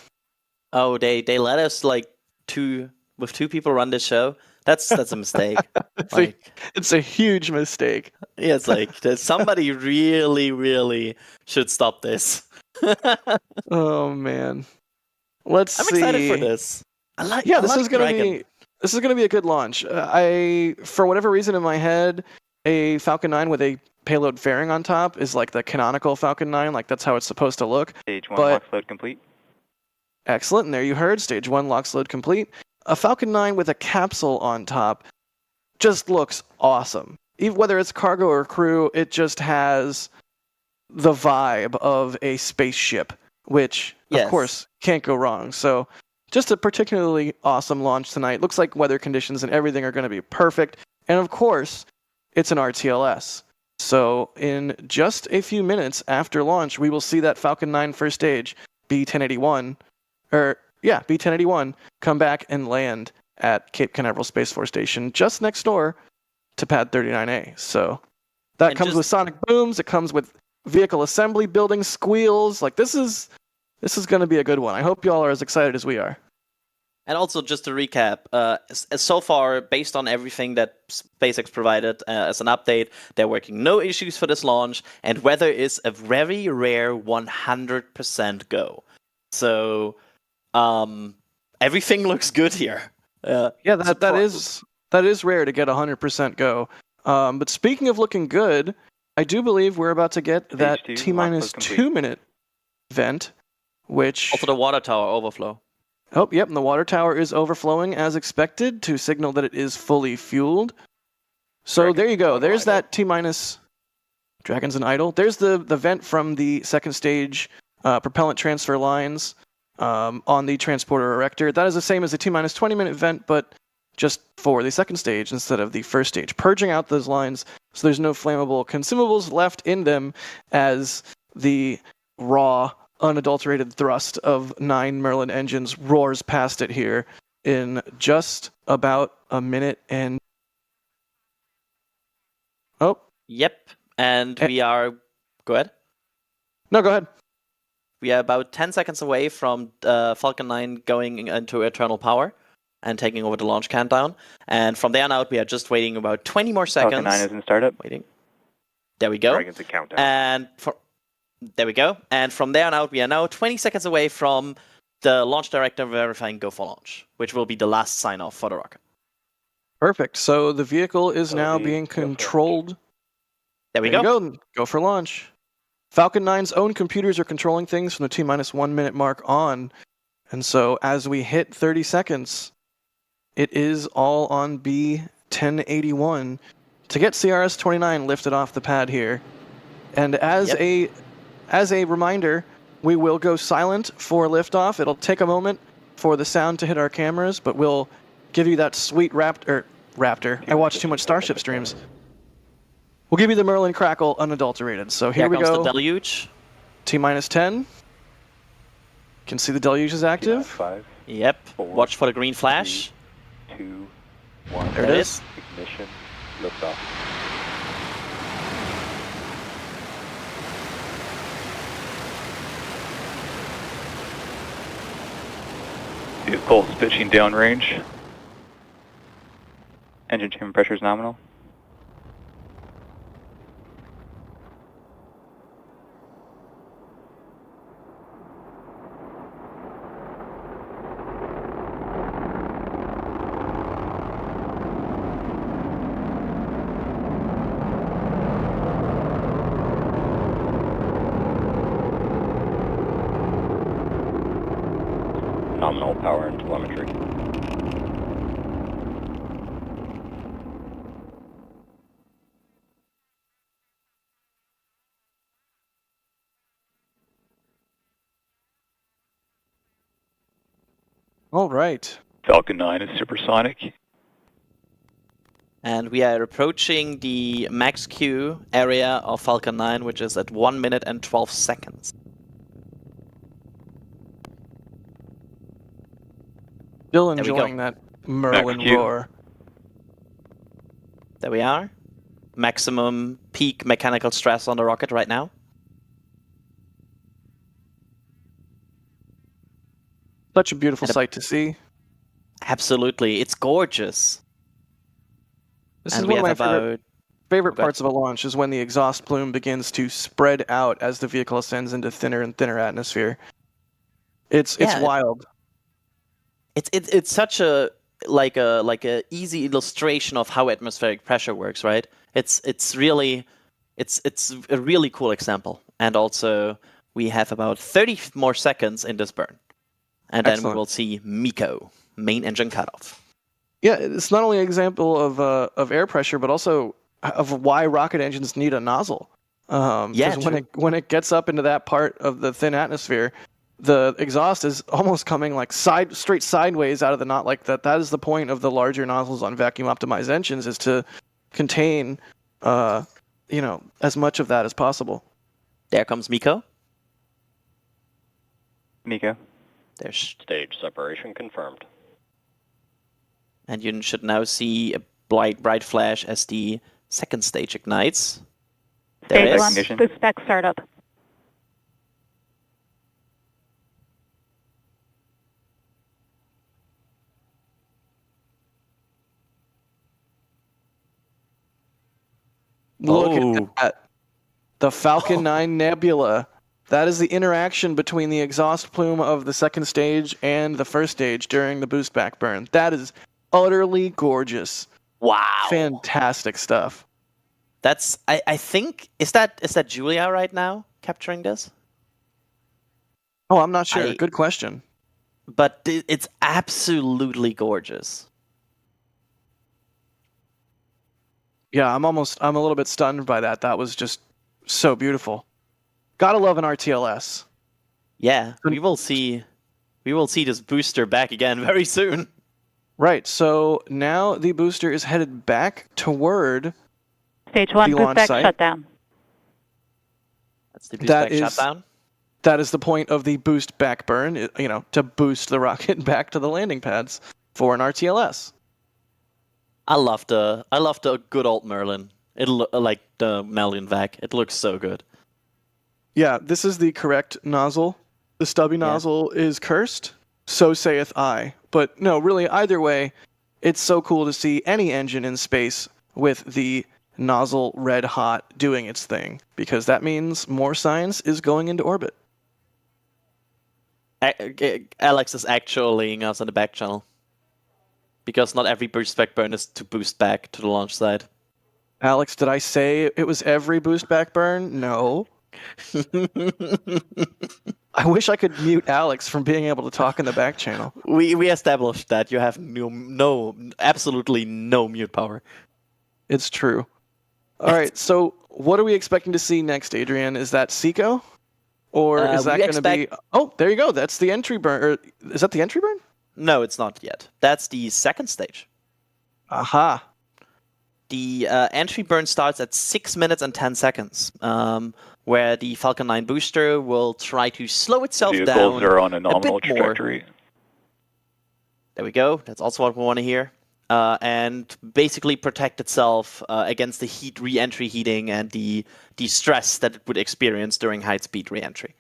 Oh, they let us like two people run this show. That's a mistake. It's a huge mistake. Yeah, it's like somebody really should stop this. Oh man, let's I'm see. excited for this. This is gonna be a good launch. I, for whatever reason in my head, a Falcon 9 with a payload fairing on top is like the canonical Falcon 9. Like that's how it's supposed to look. Stage 1 But- locks load complete. Excellent, and there you heard, Stage 1 locks load complete. A Falcon 9 with a capsule on top just looks awesome. Even whether it's cargo or crew, it just has the vibe of a spaceship, which, Yes. of course, can't go wrong. So just a particularly awesome launch tonight. Looks like weather conditions and everything are going to be perfect. And of course, it's an RTLS. So in just a few minutes after launch, we will see that Falcon 9 first stage, B-1081, B-1081, come back and land at Cape Canaveral Space Force Station, just next door to Pad 39A. So that And comes with sonic booms. It comes with vehicle assembly building squeals. Like this is going to be a good one. I hope y'all are as excited as we are. And also, just to recap, so far, based on everything that SpaceX provided as an update, they're working no issues for this launch, and weather is a very rare 100% go. So, everything looks good here. That is rare to get 100% go. But speaking of looking good, I do believe we're about to get that Stage 2, T-minus complete. 2-minute vent, which... Also, the water tower overflow. Oh, yep, and the water tower is overflowing as expected to signal that it is fully fueled. So Dragons there you go. on There's idle. that T-minus Dragons and Idle. There's the vent from the second stage propellant transfer lines on the transporter erector. That is the same as the T-minus 20-minute vent, but just for the second stage instead of the first stage, purging out those lines so there's no flammable consumables left in them as the raw, unadulterated thrust of 9 Merlin engines roars past it here in just about a minute and... Oh. Yep, and we are... Go ahead. No, go ahead. We are about 10 seconds away from Falcon 9 going into eternal power and taking over the launch countdown. And from there on out, we are just waiting about 20 more seconds. Falcon 9 is in startup. Waiting. There we go. Dragons at countdown. And there we go. And from there on out, we are now 20 seconds away from the launch director verifying go for launch, which will be the last sign-off for the rocket. Perfect. So the vehicle is now the being go for launch. controlled. There we There go. you go. Go for launch. Falcon 9's own computers are controlling things from the T-minus 1 minute mark on. And so as we hit 30 seconds, it is all on B-1081 to get CRS-29 lifted off the pad here. And as a reminder, we will go silent for liftoff. It'll take a moment for the sound to hit our cameras, but we'll give you that sweet Raptor. I watch too much Starship streams. We'll give you the Merlin crackle unadulterated. So here Here we comes go. the deluge. T-minus 10. You can see the deluge is active. 5, Yep. 4, Watch for the green flash. 2, 1. There it is. Ignition. Liftoff. Vehicle pitching downrange. Engine chamber pressure is nominal. Nominal power and telemetry. All right. Falcon 9 is supersonic. And we are approaching the max Q area of Falcon 9, which is at 1 minute and 12 seconds. Still we go. enjoying that Merlin Back to you. roar. There we are. Maximum peak mechanical stress on the rocket right now. Such a beautiful And a- sight to see. Absolutely, it's gorgeous. This And is we one of have my about favorite Okay. parts of a launch is when the exhaust plume begins to spread out as the vehicle ascends into thinner and thinner atmosphere. It's Yeah, wild. it's such a easy illustration of how atmospheric pressure works, right? It's a really cool example. And also we have about 30 more seconds in this burn. And then we Excellent. will see MECO, main engine cutoff. Yeah, it's not only an example of air pressure, but also of why rocket engines need a nozzle. Yeah, Because when it gets up into that part of the thin atmosphere, the exhaust is almost coming like straight sideways out of the knot like that. That is the point of the larger nozzles on vacuum optimized engines, is to contain as much of that as possible. There comes MECO. Nico. There's, Stage separation confirmed. and you should now see a bright flash as the second stage ignites. There it Stage is. one. Ignition. Boost back startup. Look Oh. at that. The Falcon 9 Nebula. That is the interaction between the exhaust plume of the second stage and the first stage during the boost back burn. That is utterly gorgeous. Wow. Fantastic stuff. That's I think is that Julia right now capturing this? Oh, I'm not sure. I- Good question. But it's absolutely gorgeous. Yeah, I'm a little bit stunned by that. That was just so beautiful. Gotta love an RTLS. Yeah, we will see this booster back again very soon. Right, so now the booster is headed back toward Stage one, The boost launch back site. shutdown. That's the boost That back is- shutdown. that is the point of the boost back burn, to boost the rocket back to the landing pads for an RTLS. I love the good old Merlin. Like the Malian vac. It looks so good. Yeah, this is the correct nozzle. The stubby nozzle is cursed, so saith I. But no, really, either way, it's so cool to see any engine in space with the nozzle red hot doing its thing, because that means more science is going into orbit. Alex is actually us on the back channel. Because not every boost back burn is to boost back to the launch site. Alex, did I say it was every boost back burn? No. I wish I could mute Alex from being able to talk in the back channel. We established that you have absolutely no mute power. It's true. All right, so what are we expecting to see next, Adrian? Is that Seco? Or is that we going to be... Oh, there you go. That's the entry burn. Or is that the entry burn? No, it's not yet. That's the second stage. Aha. The entry burn starts at 6 minutes and 10 seconds, where the Falcon 9 booster will try to slow itself Vehicles down are on a nominal bit more. trajectory. There we go. That's also what we want to hear. And basically protect itself against the heat re-entry heating and the stress that it would experience during high-speed re-entry.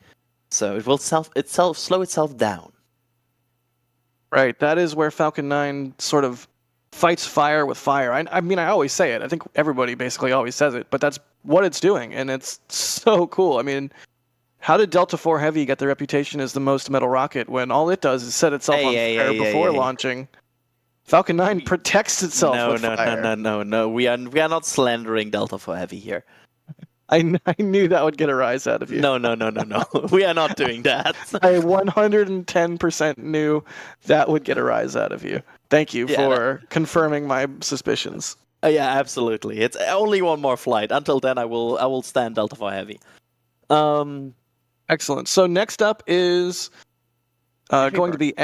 So it will slow itself down. Right, that is where Falcon 9 sort of fights fire with fire. I mean, I always say it. I think everybody basically always says it, but that's what it's doing, and it's so cool. I mean, how did Delta IV Heavy get the reputation as the most metal rocket when all it does is set itself on fire before launching? Falcon 9 protects itself with fire. No. We are not slandering Delta IV Heavy here. I knew that would get a rise out of you. No. We are not doing that. I 110% knew that would get a rise out of you. Thank you for confirming my suspicions. Yeah, absolutely. It's only one more flight. Until then, I will stand Delta IV Heavy. Excellent. So next up is going to be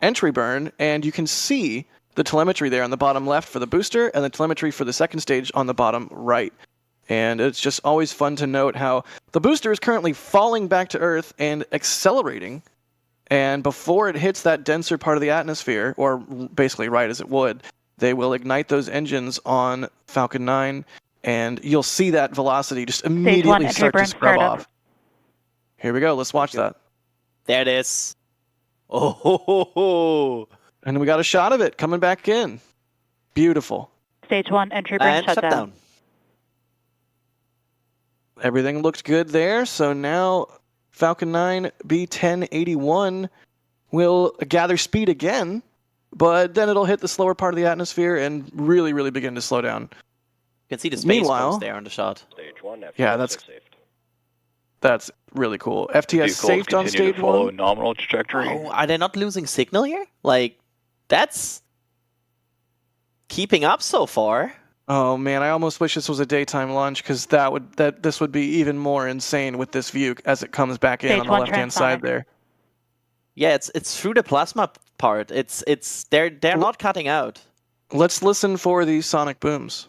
entry burn, and you can see the telemetry there on the bottom left for the booster, and the telemetry for the second stage on the bottom right. And it's just always fun to note how the booster is currently falling back to Earth and accelerating And before it hits that denser part of the atmosphere, or basically right as it would, they will ignite those engines on Falcon 9, and you'll see that velocity just immediately start to scrub off. Here we go. Let's watch that. There it is. Oh, ho, ho, ho. And we got a shot of it coming back in. Beautiful. Stage 1, entry burn And shutdown. Everything looked good there, so now Falcon 9 B1081 will gather speed again, but then it'll hit the slower part of the atmosphere and really, really begin to slow down. You can see the space Meanwhile- coast there on the shot. Stage 1, FTS Yeah, is saved. That's really cool. FTS Vehicles safe on continue stage to follow 1. nominal trajectory. Oh, are they not losing signal here? Like, that's keeping up so far. Oh man, I almost wish this was a daytime launch because this would be even more insane with this view as it comes back in Stage on the 1 left-hand side there. Yeah, it's through the plasma part. They're not cutting out. Let's listen for these sonic booms.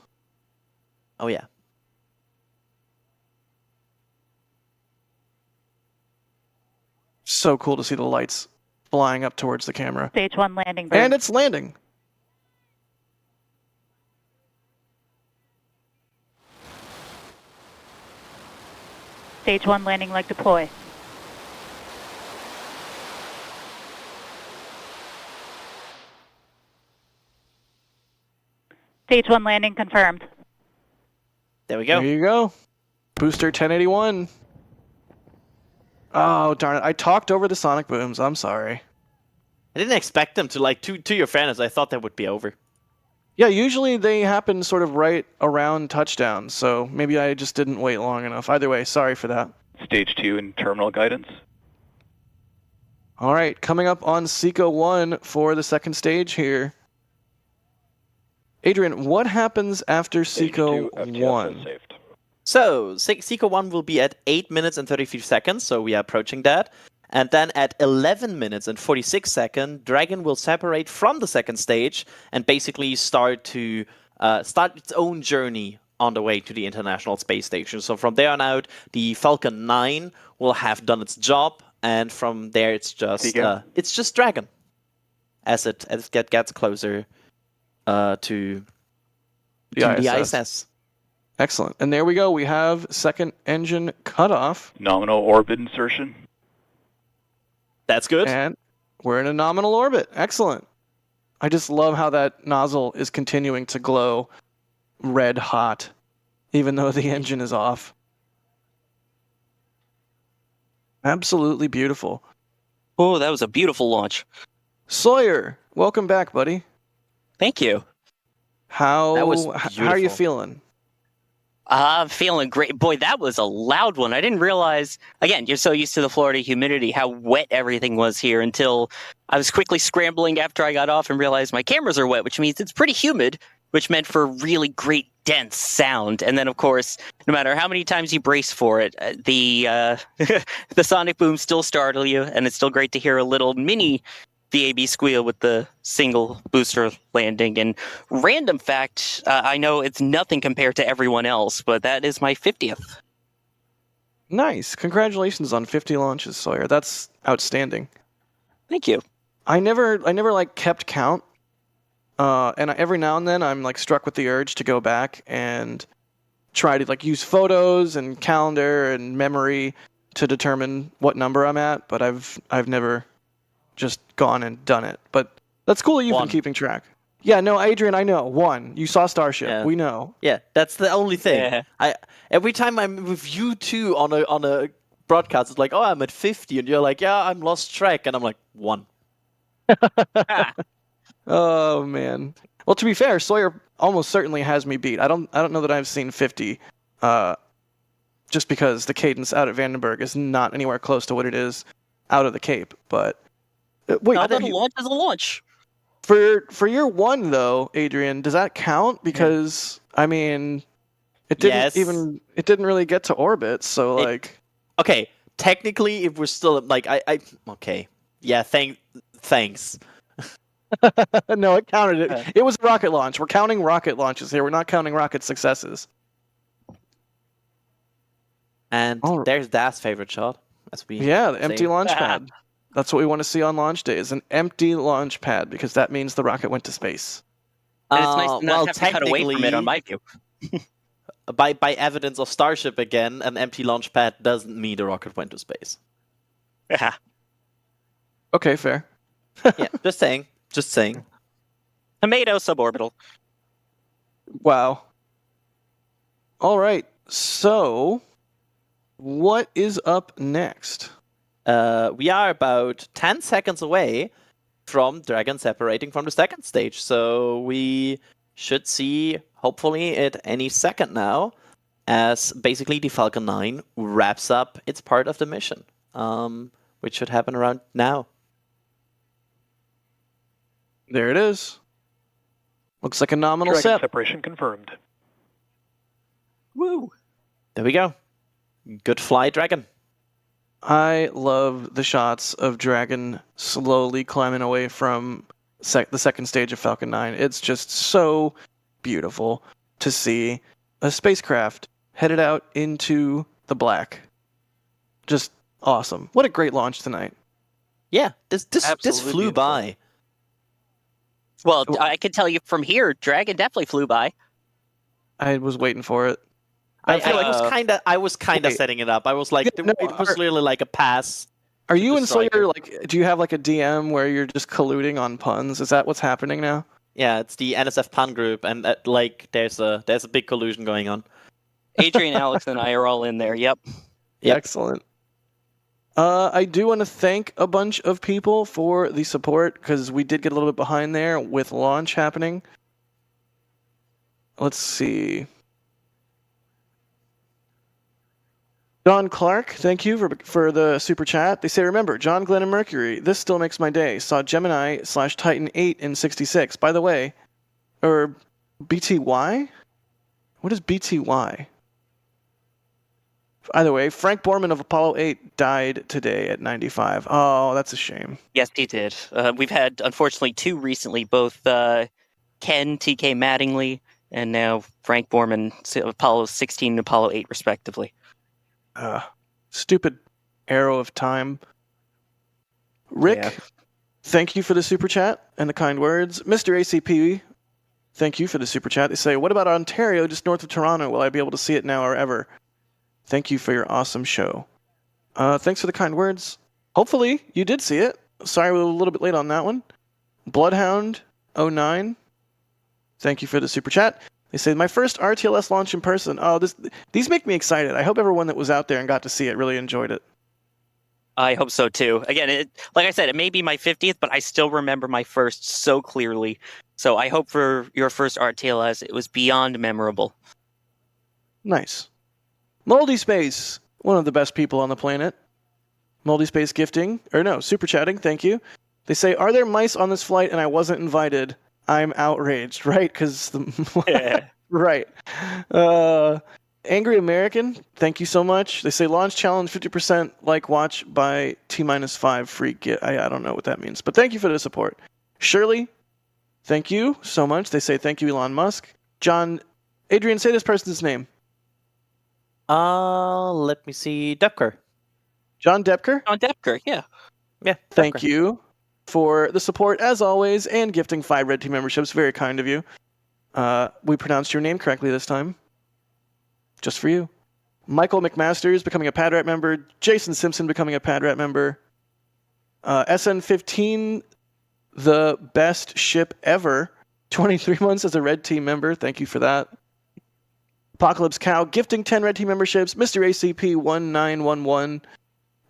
Oh yeah. So cool to see the lights flying up towards the camera. Stage 1 landing burn. And it's landing. Stage 1 landing leg deploy. Stage 1 landing confirmed. There we go. There you go. Booster 1081. Oh, darn it. I talked over the sonic booms. I'm sorry. I didn't expect them to, like, to your fairness, I thought that would be over. Yeah, usually they happen sort of right around touchdown, so maybe I just didn't wait long enough. Either way, sorry for that. Stage 2 and terminal guidance. All right, coming up on SECO 1 for the second stage here. Adrian, what happens after Stage SECO 2, FTS 1? is saved. So, SECO 1 will be at 8 minutes and 33 seconds, so we are approaching that. And then at 11 minutes and 46 seconds, Dragon will separate from the second stage and basically start its own journey on the way to the International Space Station. So from there on out, the Falcon 9 will have done its job, and from there it's just Dragon as it gets closer to the ISS. Excellent. And there we go. We have second engine cutoff. Nominal orbit insertion. That's good. And we're in a nominal orbit. Excellent. I just love how that nozzle is continuing to glow red hot, even though the engine is off. Absolutely beautiful. Oh, that was a beautiful launch. Sawyer, welcome back, buddy. Thank you. How That was how are you beautiful. feeling? I'm feeling great. Boy, that was a loud one. I didn't realize, again, you're so used to the Florida humidity, how wet everything was here until I was quickly scrambling after I got off and realized my cameras are wet, which means it's pretty humid, which meant for really great dense sound. And then, of course, no matter how many times you brace for it, the the sonic booms still startle you, and it's still great to hear a little mini VAB squeal with the single booster landing. And random fact, I know it's nothing compared to everyone else, but that is my 50th. Nice. Congratulations on 50 launches, Sawyer. That's outstanding. Thank you. I never like kept count. And every now and then I'm like struck with the urge to go back and try to like use photos and calendar and memory to determine what number I'm at, but I've never just gone and done it. But that's cool that you've been keeping track. Yeah, no, Adrian, I know. 1. You saw Starship. Yeah. We know. Yeah, that's the only thing. Yeah. Every time I'm with you two on a broadcast, it's like, oh, I'm at 50, and you're like, yeah, I'm lost track, and I'm like, 1. Oh man. Well, to be fair, Sawyer almost certainly has me beat. I don't know that I've seen 50. Just because the cadence out at Vandenberg is not anywhere close to what it is out of the Cape. But wait, Not that a launch is a launch. for your 1 though, Adrian, does that count? Because I mean, it didn't really get to orbit. So like, Okay, technically, if we're still like, okay, yeah, thanks. no, it counted. It was a rocket launch. We're counting rocket launches here. We're not counting rocket successes. And there's Dad's favorite shot. Yeah, the empty launch pad. That's what we want to see on launch day, is an empty launch pad, because that means the rocket went to space. And it's nice to not well, have to cut away from it, on my view. by evidence of Starship again, an empty launch pad doesn't mean the rocket went to space. Yeah. Okay, fair. Yeah, just saying. Just saying. Tomato suborbital. Wow. All right. So, what is up next? We are about 10 seconds away from Dragon separating from the second stage, so we should see, hopefully, it any second now, as basically the Falcon 9 wraps up its part of the mission, which should happen around now. There it is. Looks like a nominal Dragon SEP. separation confirmed. Woo! There we go. Good fly, Dragon. I love the shots of Dragon slowly climbing away from the second stage of Falcon 9. It's just so beautiful to see a spacecraft headed out into the black. Just awesome. What a great launch tonight. Yeah, this Absolutely flew beautiful. by. Well, I can tell you from here, Dragon definitely flew by. I was waiting for it. I was kind of wait. setting it up. I was like, No, it was literally like a pass. Are you the and Sawyer, striker. like, do you have like a DM where you're just colluding on puns? Is that what's happening now? Yeah, it's the NSF pun group, and like there's a big collusion going on. Adrian, Alex, and I are all in there. Yep. Yep. Excellent. I do want to thank a bunch of people for the support, because we did get a little bit behind there with launch happening. Let's see. John Clark, thank you for the super chat. They say, remember, John, Glenn, and Mercury, this still makes my day. Saw Gemini/Titan 8 in 66. By the way, or BTY? What is BTY? Either way, Frank Borman of Apollo 8 died today at 95. Oh, that's a shame. Yes, he did. We've had, unfortunately, two recently, both Ken T.K. Mattingly and now Frank Borman, Apollo 16 and Apollo 8, respectively. Stupid arrow of time. Rick, Yeah. thank you for the super chat and the kind words. Mr. ACP, thank you for the super chat. They say, what about Ontario, just north of Toronto? Will I be able to see it now or ever? Thank you for your awesome show. Thanks for the kind words. Hopefully, you did see it. Sorry we were a little bit late on that one. Bloodhound09, thank you for the super chat. They say, my first RTLS launch in person. Oh, these make me excited. I hope everyone that was out there and got to see it really enjoyed it. I hope so, too. Again, like I said, it may be my 50th, but I still remember my first so clearly. So I hope for your first RTLS, it was beyond memorable. Nice. Moldy Space, one of the best people on the planet. Moldy Space gifting, or no, super chatting, thank you. They say, are there mice on this flight and I wasn't invited? I'm outraged, right? Because right. Angry American, thank you so much. They say launch challenge 50% like watch by T-5 free get. I don't know what that means, but thank you for the support. Shirley, thank you so much. They say thank you, Elon Musk. John, Adrian, say this person's name. Let me see. Depker. John Depker? John Depker, yeah. Yeah. Thank Depker. you for the support, as always, and gifting 5 Red Team memberships. Very kind of you. We pronounced your name correctly this time. Just for you. Michael McMasters becoming a PadRat member. Jason Simpson becoming a PadRat member. SN15, the best ship ever. 23 months as a Red Team member. Thank you for that. Apocalypse Cow gifting 10 Red Team memberships. Mr. ACP1911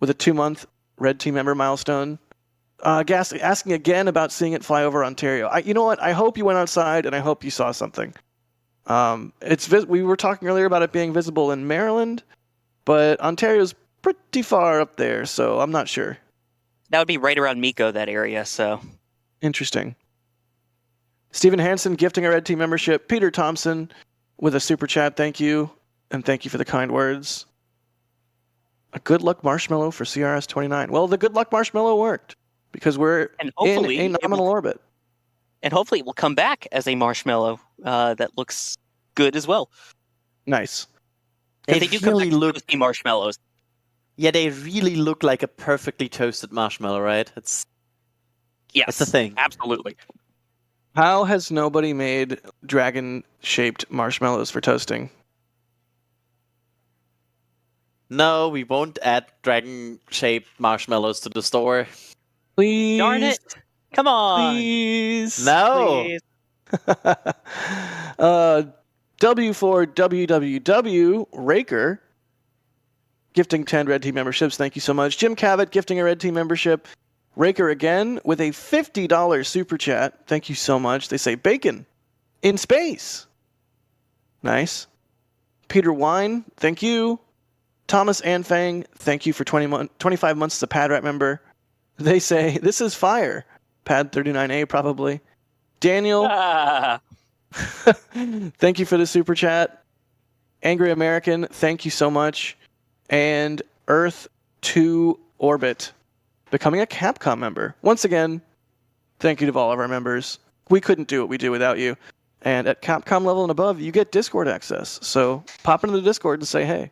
with a 2-month Red Team member milestone. Asking again about seeing it fly over Ontario. You know what? I hope you went outside and I hope you saw something. We were talking earlier about it being visible in Maryland, but Ontario's pretty far up there, so I'm not sure. That would be right around Miko, that area, so. Interesting. Stephen Hansen gifting a Red Team membership. Peter Thompson with a super chat. Thank you. And thank you for the kind words. A good luck marshmallow for CRS-29. Well, the good luck marshmallow worked because we're in a nominal orbit. And hopefully it will come back as a marshmallow that looks good as well. Nice. They do come back to marshmallows. Yeah, they really look like a perfectly toasted marshmallow, right? It's Yes, the thing. Absolutely. How has nobody made dragon-shaped marshmallows for toasting? No, we won't add dragon-shaped marshmallows to the store. Please. Darn it! Come on. Please. No. Please. W4WWW Raker gifting 10 Red Team memberships. Thank you so much. Jim Cavett gifting a Red Team membership. Raker again with a $50 super chat. Thank you so much. They say bacon in space. Nice. Peter Wine, thank you. Thomas Anfang, thank you for 25 months as a PadRat member. They say, this is fire. Pad 39A probably. Daniel, thank you for the super chat. Angry American, thank you so much. And Earth 2 Orbit, becoming a Capcom member. Once again, thank you to all of our members. We couldn't do what we do without you. And at Capcom level and above, you get Discord access. So pop into the Discord and say hey.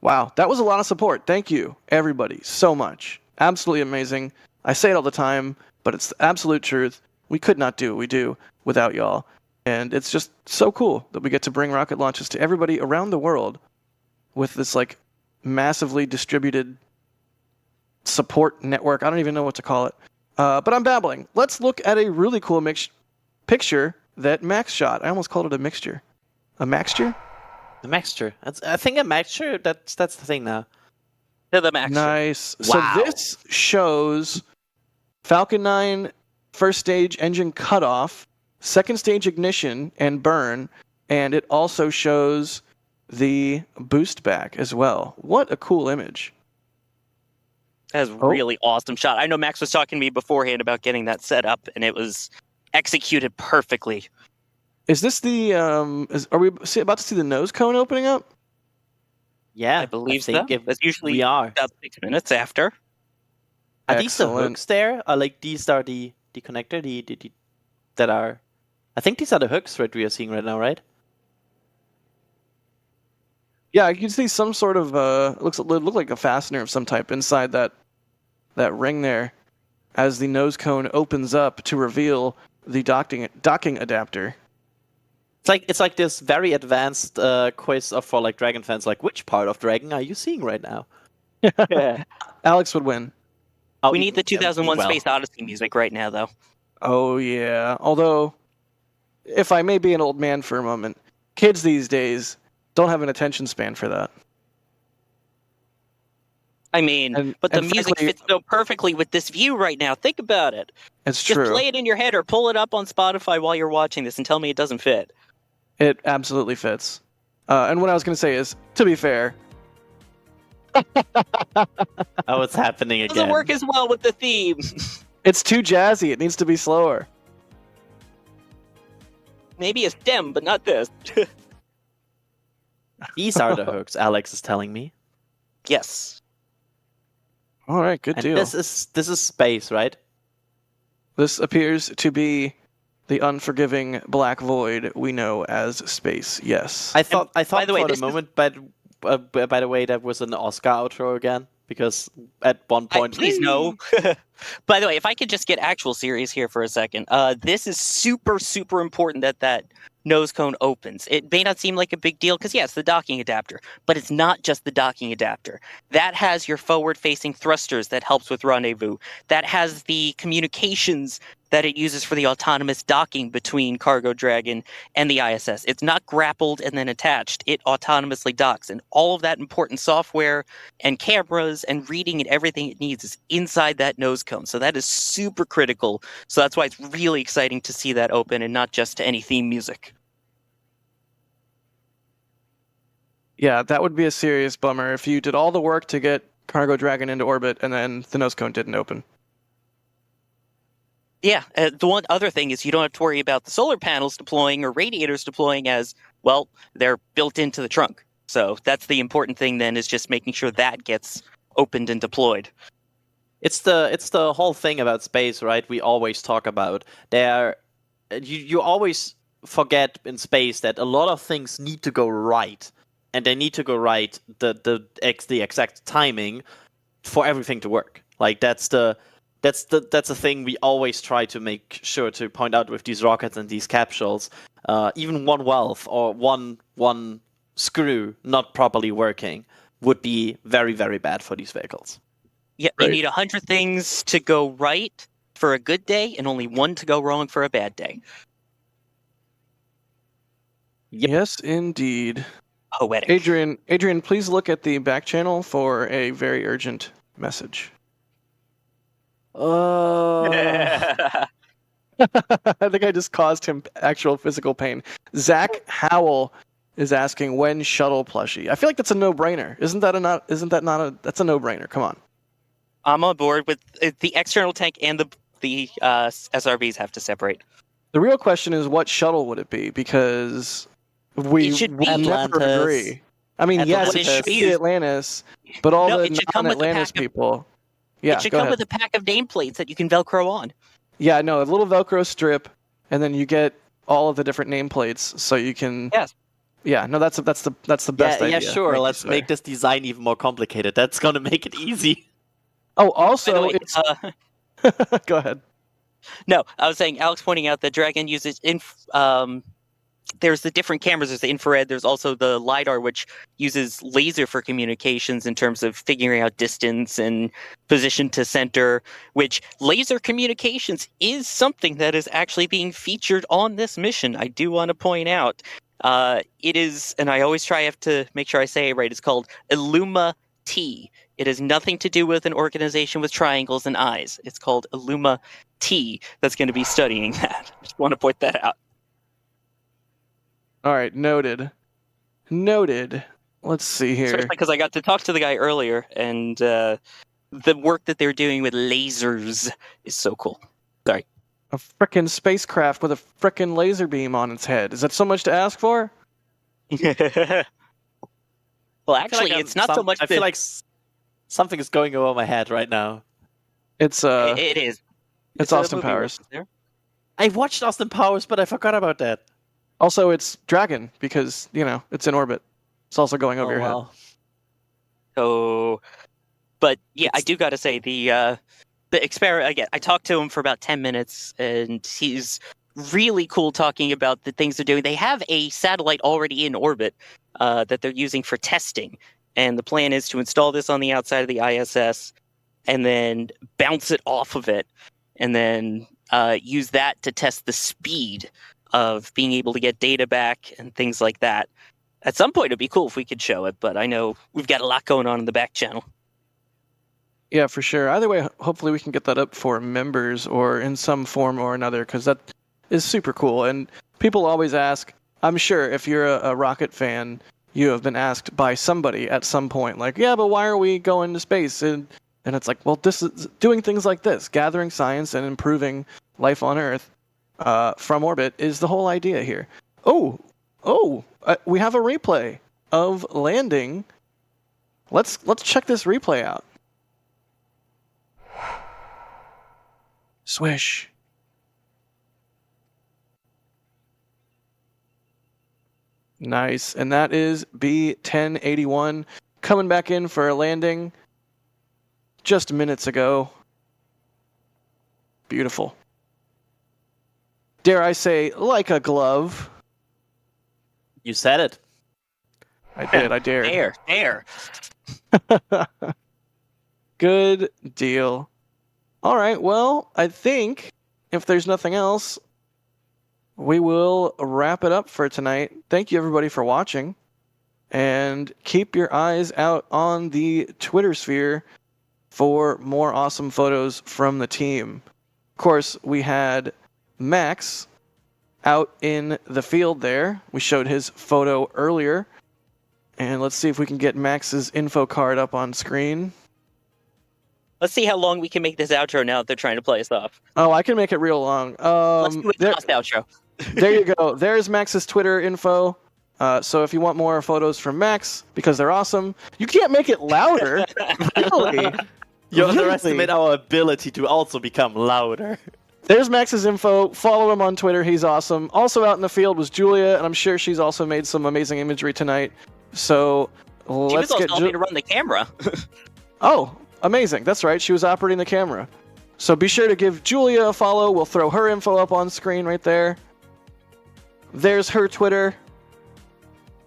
Wow, that was a lot of support. Thank you, everybody, so much. Absolutely amazing. I say it all the time, but it's the absolute truth. We could not do what we do without y'all. And it's just so cool that we get to bring rocket launches to everybody around the world with this like massively distributed support network. I don't even know what to call it. But I'm babbling. Let's look at a really cool picture that Max shot. I almost called it a mixture. A maxture? The Maxture. I think a Maxture, that's the thing now. To the max. Nice. Wow. So this shows Falcon 9 first stage engine cutoff, second stage ignition and burn, and it also shows the boost back as well. What a cool image. That's a really awesome shot. I know Max was talking to me beforehand about getting that set up, and it was executed perfectly. Is this the are we about to see the nose cone opening up? Yeah, I believe think so. That's usually we are. about 6 minutes after. Are these the Excellent. hooks there? Or like these are the connector that are? I think these are the hooks that we are seeing right now, right? Yeah, you can see some sort of look like a fastener of some type inside that ring there, as the nose cone opens up to reveal the docking adapter. It's like this very advanced quiz for like Dragon fans. Like, which part of Dragon are you seeing right now? Yeah. Alex would win. Oh, We need the 2001 well. Space Odyssey music right now, though. Oh yeah. Although, if I may be an old man for a moment, kids these days don't have an attention span for that. I mean, but the music frankly, fits so perfectly with this view right now. Think about it. It's Just true. play it in your head or pull it up on Spotify while you're watching this and tell me it doesn't fit. It absolutely fits. And what I was going to say is, to be fair, Oh, it's happening It again. doesn't work as well with the theme. it's too jazzy. It needs to be slower. Maybe a stem, but not this. These are the hooks. Alex is telling me. Yes. All right, good And deal. this is space, right? This appears to be the unforgiving black void we know as space. Yes. I thought by the way, for this the is- moment, but by the way, that was an Oscar outro again, because at one point, Please no. By the way, if I could just get actual serious here for a second. This is super, super important that nose cone opens. It may not seem like a big deal because, yes, the docking adapter, but it's not just the docking adapter. That has your forward-facing thrusters that helps with rendezvous. That has the communications that it uses for the autonomous docking between Cargo Dragon and the ISS. It's not grappled and then attached. It autonomously docks, and all of that important software and cameras and reading and everything it needs is inside that nose cone. So that is super critical. So that's why it's really exciting to see that open and not just to any theme music. Yeah, that would be a serious bummer if you did all the work to get Cargo Dragon into orbit and then the nose cone didn't open. Yeah, the one other thing is you don't have to worry about the solar panels deploying or radiators deploying as, well, they're built into the trunk. So that's the important thing then, is just making sure that gets opened and deployed. it's the whole thing about space, right? We always talk about you always forget in space that a lot of things need to go right and they need to go right the exact timing for everything to work. Like that's the thing we always try to make sure to point out with these rockets and these capsules. Even one valve or one screw not properly working would be very, very bad for these vehicles. Yeah, Right. you need 100 things to go right for a good day and only one to go wrong for a bad day. Yep. Yes, indeed. Poetic. Adrian, please look at the back channel for a very urgent message. I think I just caused him actual physical pain. Zach Howell is asking when shuttle plushie. I feel like that's a no-brainer. That's a no-brainer. Come on. I'm on board with the external tank and the SRBs have to separate. The real question is, what shuttle would it be? Because we It should be never Atlantis. agree. I mean, yes, Atlantis. it should be Atlantis, but all No, the it should come with a non-Atlantis pack of- people. Yeah, it should go come ahead. with a pack of nameplates that you can Velcro on. Yeah, no, a little Velcro strip, and then you get all of the different nameplates, so you can. Yes. Yeah, no, that's the best idea. Yeah, sure. Thank you, Let's sir. make this design even more complicated. That's gonna make it easy. Oh, By the also, way, it's. Go ahead. no, I was saying Alex pointing out that Dragon uses there's the different cameras. There's the infrared. There's also the LiDAR, which uses laser for communications in terms of figuring out distance and position to center, which laser communications is something that is actually being featured on this mission. I do want to point out. It is, and I always have to make sure I say it right, it's called ILLUMA-T. It has nothing to do with an organization with triangles and eyes. It's called ILLUMA-T that's going to be studying that. Just want to point that out. All right, noted. Let's see here. Especially because I got to talk to the guy earlier, and the work that they're doing with lasers is so cool. Sorry. A frickin' spacecraft with a frickin' laser beam on its head. Is that so much to ask for? Well, actually, it's not so much. I feel like something is going over my head right now. It's it is. It's a Austin movie Powers. reference there. I watched Austin Powers, but I forgot about that. Also, it's Dragon because it's in orbit. It's also going over your head. So, but yeah, I do got to say the experiment. Again, I talked to him for about 10 minutes, and he's really cool talking about the things they're doing. They have a satellite already in orbit that they're using for testing, and the plan is to install this on the outside of the ISS, and then bounce it off of it, and then use that to test the speed of being able to get data back and things like that. At some point, it'd be cool if we could show it, but I know we've got a lot going on in the back channel. Yeah, for sure. Either way, hopefully we can get that up for members or in some form or another, because that is super cool. And people always ask, I'm sure if you're a rocket fan, you have been asked by somebody at some point, like, yeah, but why are we going to space? And it's like, well, this is doing things like this, gathering science and improving life on Earth from orbit is the whole idea here. We have a replay of landing. Let's check this replay out. Swish. Nice. And that is B-1081 coming back in for a landing just minutes ago. Beautiful. Dare I say, like a glove. You said it. I did, I dared. There. Good deal. All right, well, I think if there's nothing else, we will wrap it up for tonight. Thank you, everybody, for watching. And keep your eyes out on the Twitter sphere for more awesome photos from the team. Of course, we had Max out in the field there. We showed his photo earlier. And let's see if we can get Max's info card up on screen. Let's see how long we can make this outro now that they're trying to play us off. Oh, I can make it real long. Let's do a last outro. There you go. There's Max's Twitter info. So if you want more photos from Max, because they're awesome, you can't make it louder. Really? You Really? underestimate our ability to also become louder. There's Max's info. Follow him on Twitter. He's awesome. Also out in the field was Julia, and I'm sure she's also made some amazing imagery tonight. So She was let's also get. helping to run the camera. Oh, amazing! That's right. She was operating the camera. So be sure to give Julia a follow. We'll throw her info up on screen right there. There's her Twitter.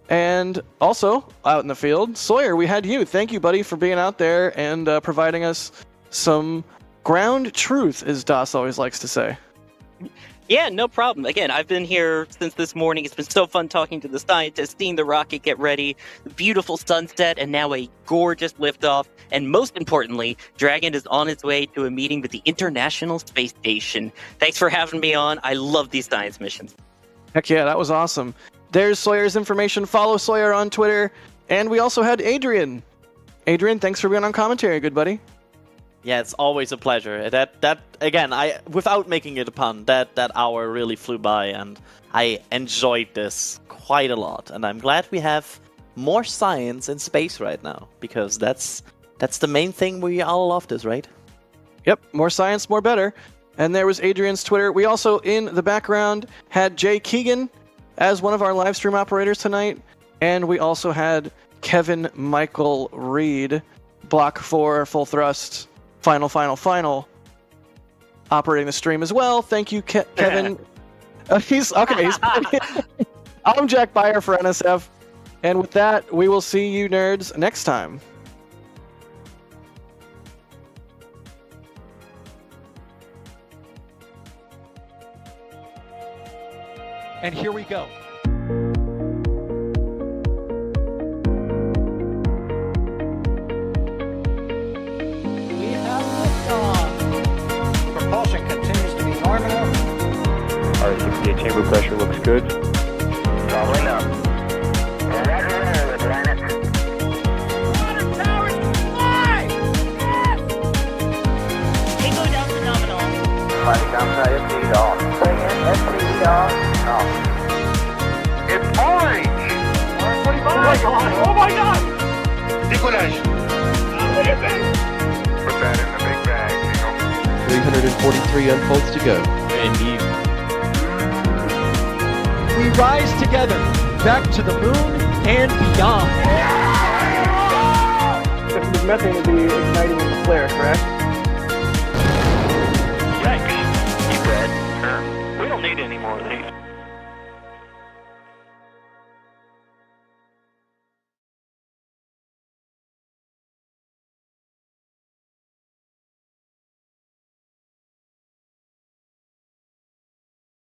And also, out in the field, Sawyer, we had you. Thank you, buddy, for being out there and providing us some ground truth, as Das always likes to say. Yeah, no problem. Again, I've been here since this morning. It's been so fun talking to the scientists, seeing the rocket get ready, the beautiful sunset, and now a gorgeous liftoff. And most importantly, Dragon is on its way to a meeting with the International Space Station. Thanks for having me on. I love these science missions. Heck yeah, that was awesome. There's Sawyer's information. Follow Sawyer on Twitter. And we also had Adrian. Adrian, thanks for being on commentary, good buddy. Yeah, it's always a pleasure. That again, without making it a pun, that hour really flew by, and I enjoyed this quite a lot. And I'm glad we have more science in space right now, because that's the main thing we all love this, right? Yep, more science, more better. And there was Adrian's Twitter. We also, in the background, had Jay Keegan as one of our live stream operators tonight. And we also had Kevin Michael Reed, Block 4, Full Thrust, Final, operating the stream as well. Thank you, Kevin. He's okay. I'm Jack Beyer for NSF. And with that, we will see you nerds next time. And here we go. We have liftoff. Propulsion continues to be nominal. RS-68 chamber pressure looks good. Doubling up. Roger, with planet. Water towers, fly! Yes! Tango down to nominal. Flight downside SPD off. Bring in SPD off. It's orange! Orange 45! Oh my god! Oh my god! Decollage! Put that in the big bag, Jingle. 343 unfolds to go. Indeed. We rise together back to the moon and beyond. This methane will be igniting in the flare, correct? Yikes. You bet. We don't need any more of these.